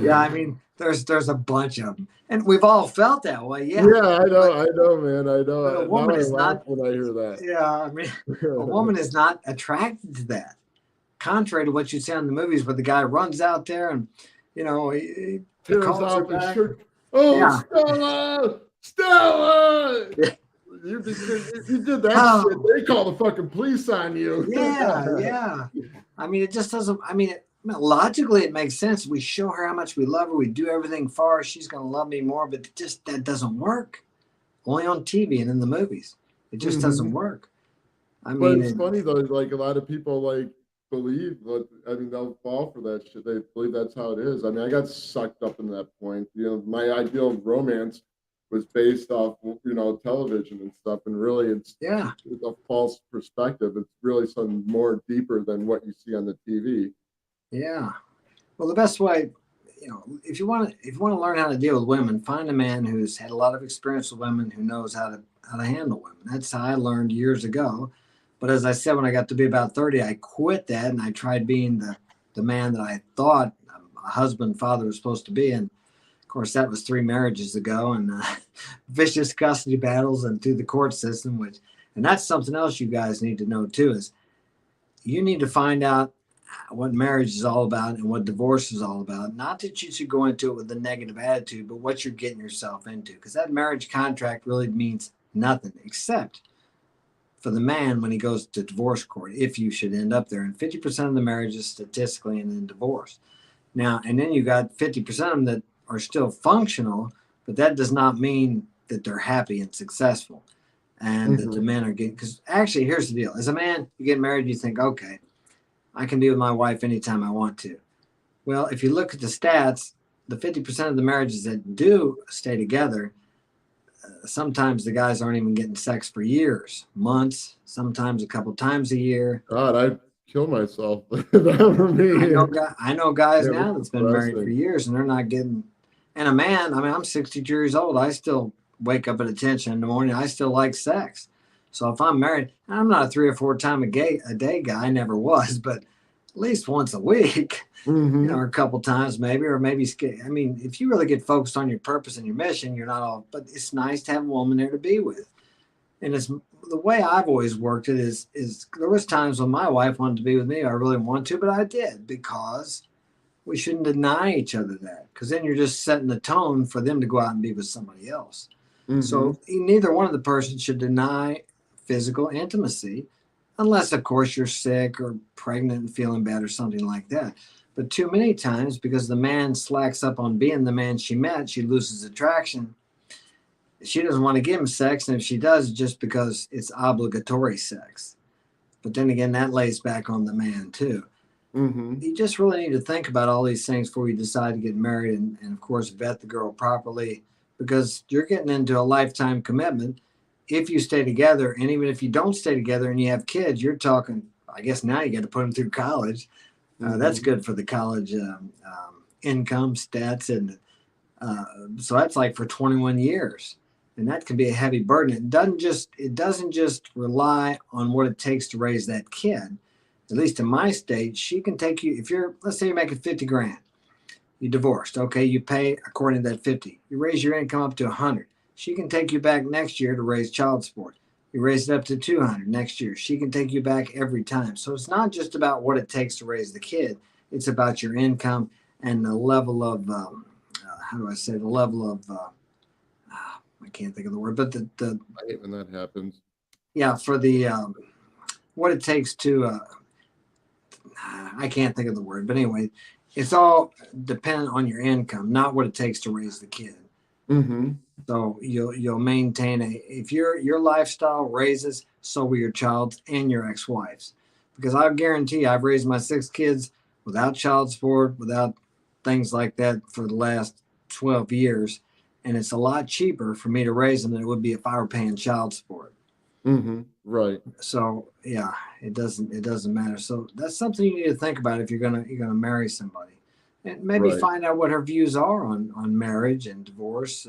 yeah, I mean, there's a bunch of them, and we've all felt that way. Yeah, Yeah, but I know, man, I but a know. Now woman I is laugh not. when I hear that. Yeah, I mean, a woman is not attracted to that. Contrary to what you see in the movies where the guy runs out there and he Tears calls her off his back. shirt. "Oh, Yeah. Stella! Stella! You did that shit. Oh, They call the fucking police on you." yeah, yeah. I mean, it just doesn't. Logically, it makes sense. We show her how much we love her. We do everything for her. She's going to love me more. But that doesn't work. Only on TV and in the movies. It just doesn't Mhm. work. I But mean, it's funny though, like a lot of people like believe that, I mean, they'll fall for that shit. They believe that's how it is. I mean, I got sucked up in that point. My ideal of romance was based off, television and stuff, and really yeah, it's a false perspective. It's really something more deeper than what you see on the TV. yeah. Well, the best way, if you want to learn how to deal with women, find a man who's had a lot of experience with women, who knows how to handle women. That's how I learned years ago. But as I said, when I got to be about 30, I quit that and I tried being the man that I thought a husband, father was supposed to be. And of course, that was 3 marriages ago, and vicious custody battles and through the court system. And that's something else you guys need to know too, is you need to find out what marriage is all about and what divorce is all about. Not that you should go into it with a negative attitude, but what you're getting yourself into. Because that marriage contract really means nothing except for the man when he goes to divorce court, if you should end up there. And 50% of the marriages statistically end in divorce. Now, and then you got 50% of them that are still functional, but that does not mean that they're happy and successful and that the Hmm. men are getting, because actually, here's the deal. As a man, you get married, you think, okay, I can be with my wife anytime I want to. Well, if you look at the stats, the 50% of the marriages that do stay together, sometimes the guys aren't even getting sex for years, months, sometimes a couple times a year. God, I'd kill myself. That for me. I know guys Yeah, now that's that's been married for depressing. years and they're not getting. And a man, I'm 62 years old. I still wake up at attention in the morning. I still like sex. So if I'm married, I'm not a 3 or 4 time a day guy. I never was, but at least once a week. Hmm. Or a couple times maybe, or maybe. I mean, if you really get focused on your purpose and your mission, you're not all. But it's nice to have a woman there to be with. And it's the way I've always worked it is there was times when my wife wanted to be with me. I really wanted to, but I did because we shouldn't deny each other that, because then you're just setting the tone for them to go out and be with somebody else. Hmm. So neither one of the persons should deny physical intimacy, unless of course you're sick or pregnant and feeling bad or something like that. But too many times, because the man slacks up on being the man she met, she loses attraction. She doesn't want to give him sex, and if she does, just because it's obligatory sex. But then again, that lays back on the man too. Hmm. You just really need to think about all these things before you decide to get married, and of course vet the girl properly, because you're getting into a lifetime commitment if you stay together. And even if you don't stay together and you have kids, you're talking, I guess now you got to put them through college. That's Hmm. good for the college income stats. And so that's like for 21 years. And that can be a heavy burden. It doesn't just rely on what it takes to raise that kid. At least in my state, she can take you, if you're, let's say you're making 50 grand, you divorced. Okay, you pay according to that 50. You raise your income up to 100. She can take you back next year to raise child support. You raise it up to 200 next year. She can take you back every time. So it's not just about what it takes to raise the kid. It's about your income and the level of, how do I say, the level of, I can't think of the word, but the I hate when that happens. yeah, for the, what it takes to, I can't think of the word, but anyway, it's all dependent on your income, not what it takes to raise the kid. Hmm. So you'll maintain if your lifestyle raises, so will your child's and your ex-wife's. because I guarantee you, I've raised my 6 kids without child support, without things like that for the last 12 years. And it's a lot cheaper for me to raise them than it would be if I were paying child support. Right. So yeah, it doesn't matter. So that's something you need to think about if you're gonna marry somebody, and maybe Right. find out what her views are on marriage and divorce.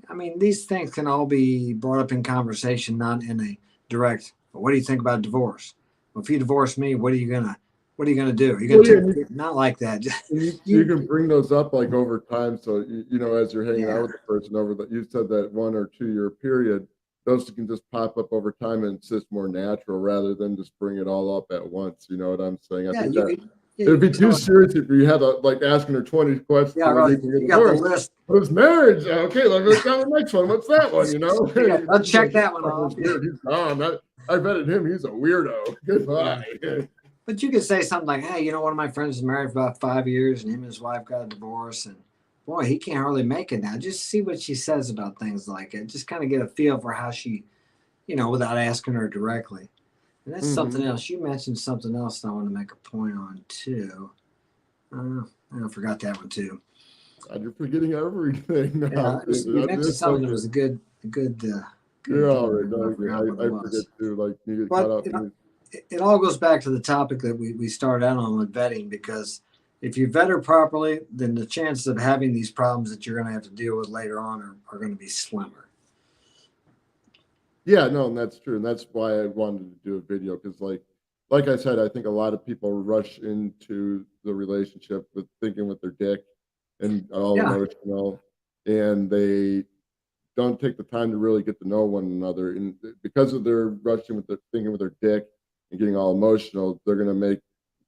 I mean, these things can all be brought up in conversation, not in a direct. Well, what do you think about divorce? Well, if you divorce me, what are you gonna do? Are you gonna Well, yeah, take not like that? and you you can bring those up like over time. So as you're hanging out yeah with the person over that, you said that 1 or 2 year period, those can just pop up over time, and it's just more natural rather than just bring it all up at once. You know what I'm saying? I yeah think you that could yeah you it'd be could too tell serious if you had like asking her 20 questions yeah when you right can get you got the divorced. list. What is marriage? Okay, let's go to the next one. What's that one? Yeah, You let's just be check like, this that one off. fucker's weird. He's gone. I vetted him. He's a weirdo. Yeah. Goodbye. But you could say something like, "Hey, one of my friends is married for about 5 years, and him and his wife got a divorce, and boy, he can't hardly make it now." Just see what she says about things like it. Just kind of get a feel for how she, without asking her directly. And that's something Hmm. else. You mentioned something else that I want to make a point on too. Uh, I forgot that one too. You're forgetting everything now. Yeah, you mentioned It's something that okay. was a good You're all thing. right. I No, forgot what it I forget was. too. Like you get caught But up. it all goes back to the topic that we started out on with vetting, because if you vet her properly, then the chances of having these problems that you're going to have to deal with later on are going to be slimmer. Yeah, no, and that's true, and that's why I wanted to do a video because, like I said, I think a lot of people rush into the relationship with thinking with their dick and all Yeah, emotional, and they don't take the time to really get to know one another. And because of their rushing with their thinking with their dick and getting all emotional, they're going to make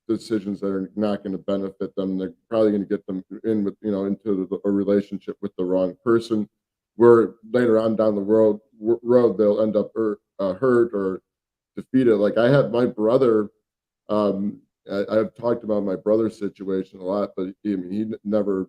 decisions that are not going to benefit them. They're probably going to get them in with into a relationship with the wrong person, where later on down the road they'll end up hurt or defeated. Like I had my brother. I've talked about my brother's situation a lot, but he never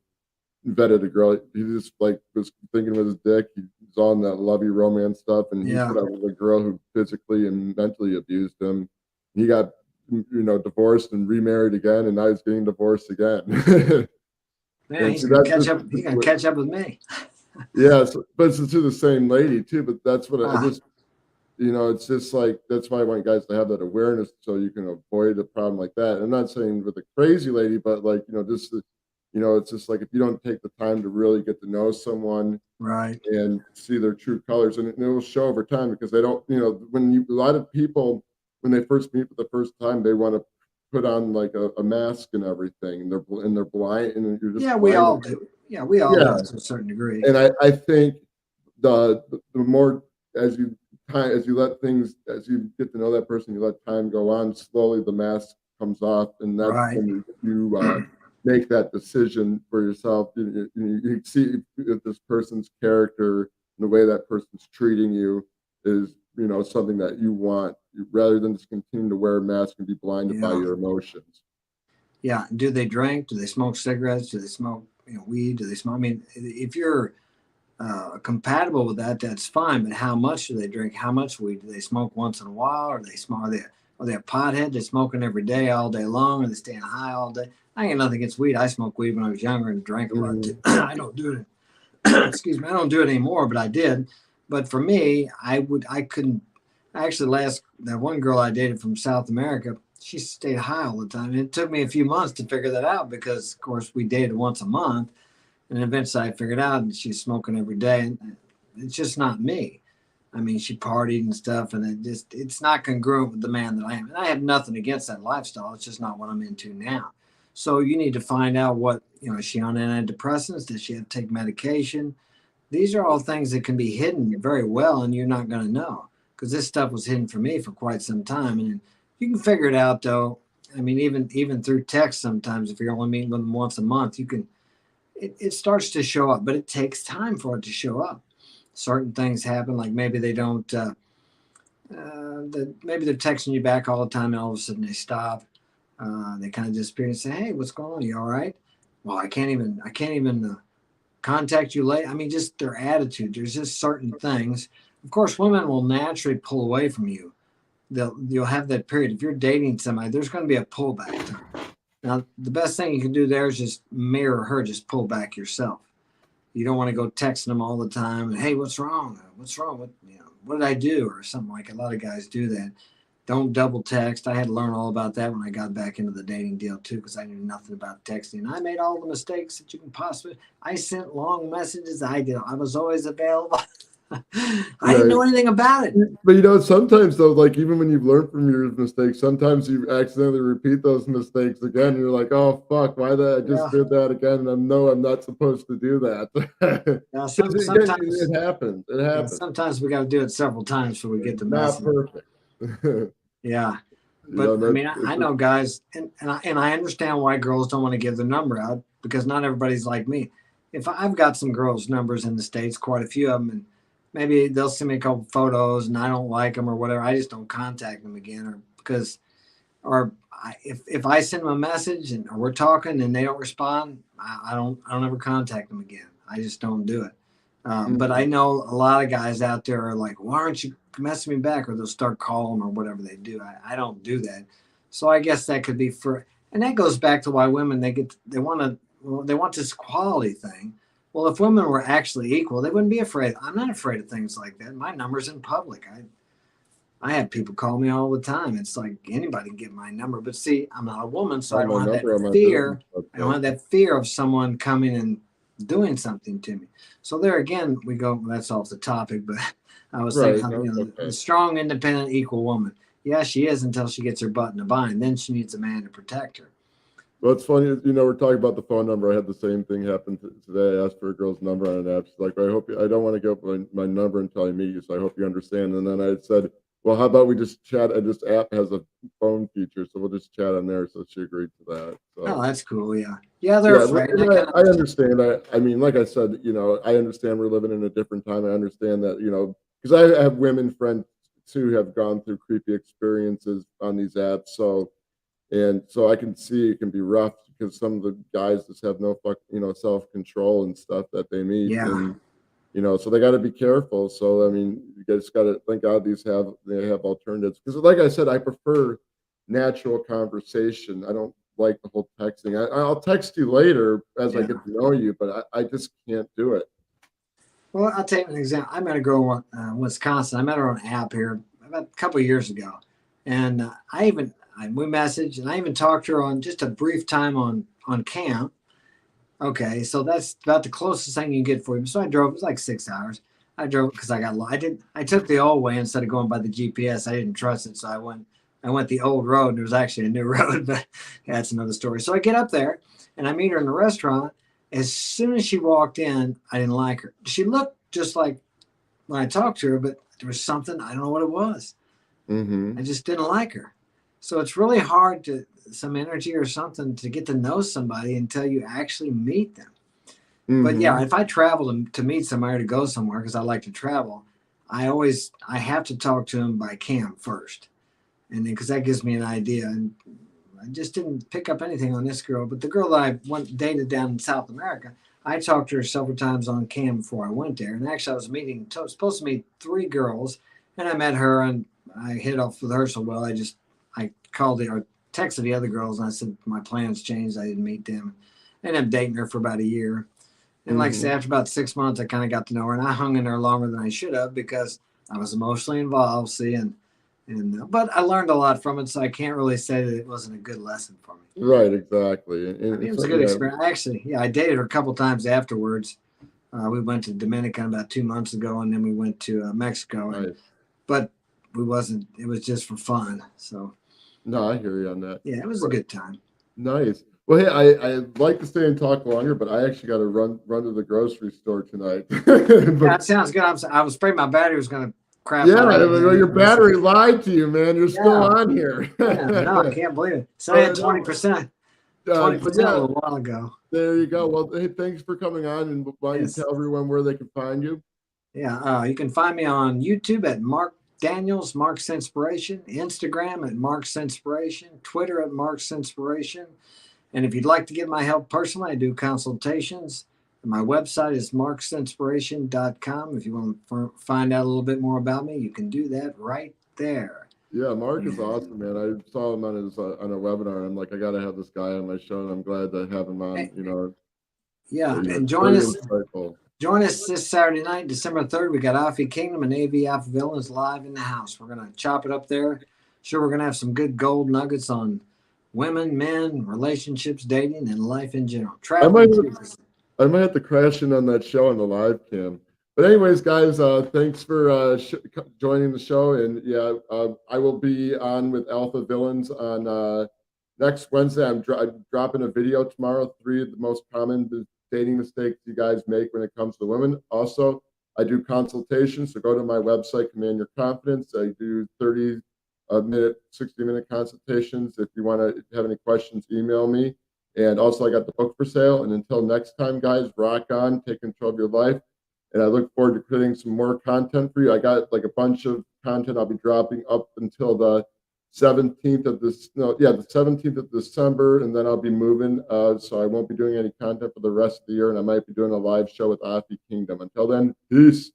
vetted a girl. He just like was thinking with his dick. He was on that lovey romance stuff, and he yeah, put up with a girl who physically and mentally abused him. He got divorced and remarried again, and now he's getting divorced again. man, And he's see, going to that's catch just up. He's going to catch up with me. yes, but it's to the same lady too. But that's what I Ah, just it's just like that's why I want guys to have that awareness so you can avoid a problem like that. I'm not saying with a crazy lady, but like just it's just like if you don't take the time to really get to know someone right. and see their true colors, and it will show over time because they don't, when a lot of people when they first meet for the first time, they want to put on like a mask and everything, and they're blind, and you're just Yeah, we blinded. all do. Yeah, we all Yeah, do to a certain degree. and I think the more as you let things as you get to know that person, you let time go on. Slowly, the mask comes off, and that's Right. when you make that decision for yourself. You see if this person's character and the way that person's treating you is something that you want, rather than just continue to wear a mask and be blinded by Yeah. your emotions. Yeah. Do they drink? Do they smoke cigarettes? Do they smoke weed? Do they smoke? I mean, if you're compatible with that, that's fine. But how much do they drink? How much weed do they smoke once in a while? Or they smoke? Are they a pothead? They're smoking every day, all day long, or they staying high all day? I ain't nothing against weed. I smoked weed when I was younger and drank a lot too. Mhm. I don't do it. Excuse me. I don't do it anymore, but I did. But for me, I couldn't. Actually, last that one girl I dated from South America, she stayed high all the time. And it took me a few months to figure that out because, of course, we dated once a month, and eventually I figured out and she's smoking every day. And it's just not me. I mean, she partied and stuff, and it's not congruent with the man that I am. And I have nothing against that lifestyle. It's just not what I'm into now. So you need to find out what, is she on antidepressants? Does she have to take medication? These are all things that can be hidden very well, and you're not going to know because this stuff was hidden from me for quite some time. And you can figure it out, though. I mean, even through text, sometimes if you're only meeting with them once a month, you can it starts to show up, but it takes time for it to show up. Certain things happen, like maybe they don't, maybe they're texting you back all the time, and all of a sudden they stop. They kind of disappear and say, "Hey, what's going on? You all right?" Well, I can't even contact you late. I mean, just their attitude. There's just certain things. Of course, women will naturally pull away from you you'll have that period. If you're dating somebody, there's going to be a pullback time. Now, the best thing you can do there is just mirror her, just pull back yourself. You don't want to go texting them all the time. And, hey, what's wrong? What's wrong? What did I do? Or something like a lot of guys do that. Don't double text. I had to learn all about that when I got back into the dating deal too, because I knew nothing about texting. I made all the mistakes that you can possibly. I sent long messages. I was always available. I didn't Right. know anything about it. But sometimes though, like even when you've learned from your mistakes, sometimes you accidentally repeat those mistakes again. And you're like, oh fuck, why that? I just Yeah. did that again, and I'm not supposed to do that. Yeah. Because again, Sometimes. it happens. It Yeah. happens. Sometimes we got to do it several times before we get the Not message. perfect. Yeah. But I That's mean, I know guys, and I understand why girls don't want to give their number out because not everybody's like me. If I've got some girls' numbers in the States, quite a few of them, and maybe they'll send me a couple photos and I don't like them or whatever, I just don't contact them again, or because, if I send them a message and or we're talking and they don't respond, I don't ever contact them again. I just don't do it. But I Mhm. know a lot of guys out there are like, why aren't you messing me back? Or they'll start calling or whatever they do. I don't do that. So I guess that could be and that goes back to why women, they want this quality thing. Well, if women were actually equal, they wouldn't be afraid. I'm not afraid of things like that. My number's in public. I have people call me all the time. It's like anybody can get my number. But see, I'm not a woman, so I Find don't my have that number on my business fear. I don't website. have that fear of someone coming and doing something to me. So there again, we go. That's off the topic, but I was thinking, Right. No, it's the okay. strong, independent, equal woman. Yeah, she is until she gets her butt in a bind. Then she needs a man to protect her. Well, it's funny, we're talking about the phone number. I had the same thing happen today. I asked for a girl's number on an app. She's like, I don't want to give my number until I meet you. So I hope you understand. And then I had said, well, how about we just chat? And this app has a phone feature. So we'll just chat on there. So she agreed to that. Oh, So that's cool. Yeah, yeah, they're yeah, afraid. And I and kind of I understand. understand. I mean, like I said, I understand we're living in a different time. I understand that, because I have women friends too have gone through creepy experiences on these apps. So I can see it can be rough because some of the guys just have no self control and stuff that they meet, Yeah, and so they got to be careful. So I mean, you just got to thank God they have alternatives because, like I said, I prefer natural conversation. I don't like the whole texting. I'll text you later as I yeah. get to know you, but I just can't do it. Well, I'll take an example. I met a girl in Wisconsin. I met her on an app here about a couple of years ago, and we messaged, and I even talked to her on just a brief time on Cam. Okay, so that's about the closest thing you get for him. So I drove. It was like 6 hours. I drove because I took the old way instead of going by the GPS. I didn't trust it, so I went the old road, and there was actually a new road, but that's another story. So I get up there, and I meet her in the restaurant. As soon as she walked in, I didn't like her. She looked just like when I talked to her, but there was something, I don't know what it was. I Hmm. just didn't like her. So it's really hard to some energy or something to get to know somebody until you actually meet them. But yeah, Hmm. if I travel to meet somewhere to go somewhere because I like to travel, I have to talk to them by cam first, and then because that gives me an idea. And I just didn't pick up anything on this girl, but the girl that I dated down in South America, I talked to her several times on cam before I went there. And actually, I was supposed to meet three girls, and I met her, and I hit off with her so well. I called or texted the other girls, and I said my plans changed. I didn't meet them. I ended up dating her for about a year. And like I Hmm. said, after about 6 months, I kind of got to know her, and I hung in there longer than I should have because I was emotionally involved. See, but I learned a lot from it, so I can't really say that it wasn't a good lesson for me. Right. Exactly. I mean, it was So a good yeah. experience. Actually, yeah, I dated her a couple times afterwards. We went to Dominican about 2 months ago, and then we went to Mexico, Nice. but we wasn't. It was just for fun. So No, I hear you on that. yeah, it was a good time. Nice. Well, hey, I'd like to stay and talk longer, but I actually got to run to the grocery store tonight. Yeah, But it sounds good. I was afraid my battery was going to crap yeah, out on me. well, your battery lied to you, man. You're still Yeah, on here. yeah. No, I can't believe it. So I had But twenty no, percent, twenty so percent a yeah, little while ago. there you go. Well, hey, thanks for coming on, and why don't you Yes. tell everyone where they can find you? Yeah, you can find me on YouTube at Mark Daniels, Mark's Inspiration, Instagram at Mark's Inspiration, Twitter at Mark's Inspiration. And if you'd like to get my help personally, I do consultations. My website is marksinspiration.com. If you want to find out a little bit more about me, you can do that right there. Yeah, Mark is awesome, man. I saw him on a webinar. I'm like, I got to have this guy on my show, and I'm glad to have him on. Hey, yeah, Yeah, and join very us. insightful. Join us this Saturday night, December 3rd. We got Alfie Kingdom and AV Alpha Villains live in the house. We're gonna chop it up there. Sure, we're gonna have some good gold nuggets on women, men, relationships, dating, and life in general. I might Traveling have, too. I might have to crash in on that show on the live cam. But anyways, guys, thanks for joining the show. And yeah, I will be on with Alpha Villains on next Wednesday. I'm dropping a video tomorrow. 3 of the most common dating mistakes you guys make when it comes to women. Also, I do consultations, so go to my website, Command Your Confidence. I do 30-minute, 60-minute consultations. If you want to have any questions, email me. And also, I got the book for sale. And until next time, guys, rock on, take control of your life. And I look forward to creating some more content for you. I got like a bunch of content I'll be dropping up until the 17th of this, no, yeah, the 17th of December. And then I'll be moving. So I won't be doing any content for the rest of the year. And I might be doing a live show with Afi Kingdom. Until then, peace.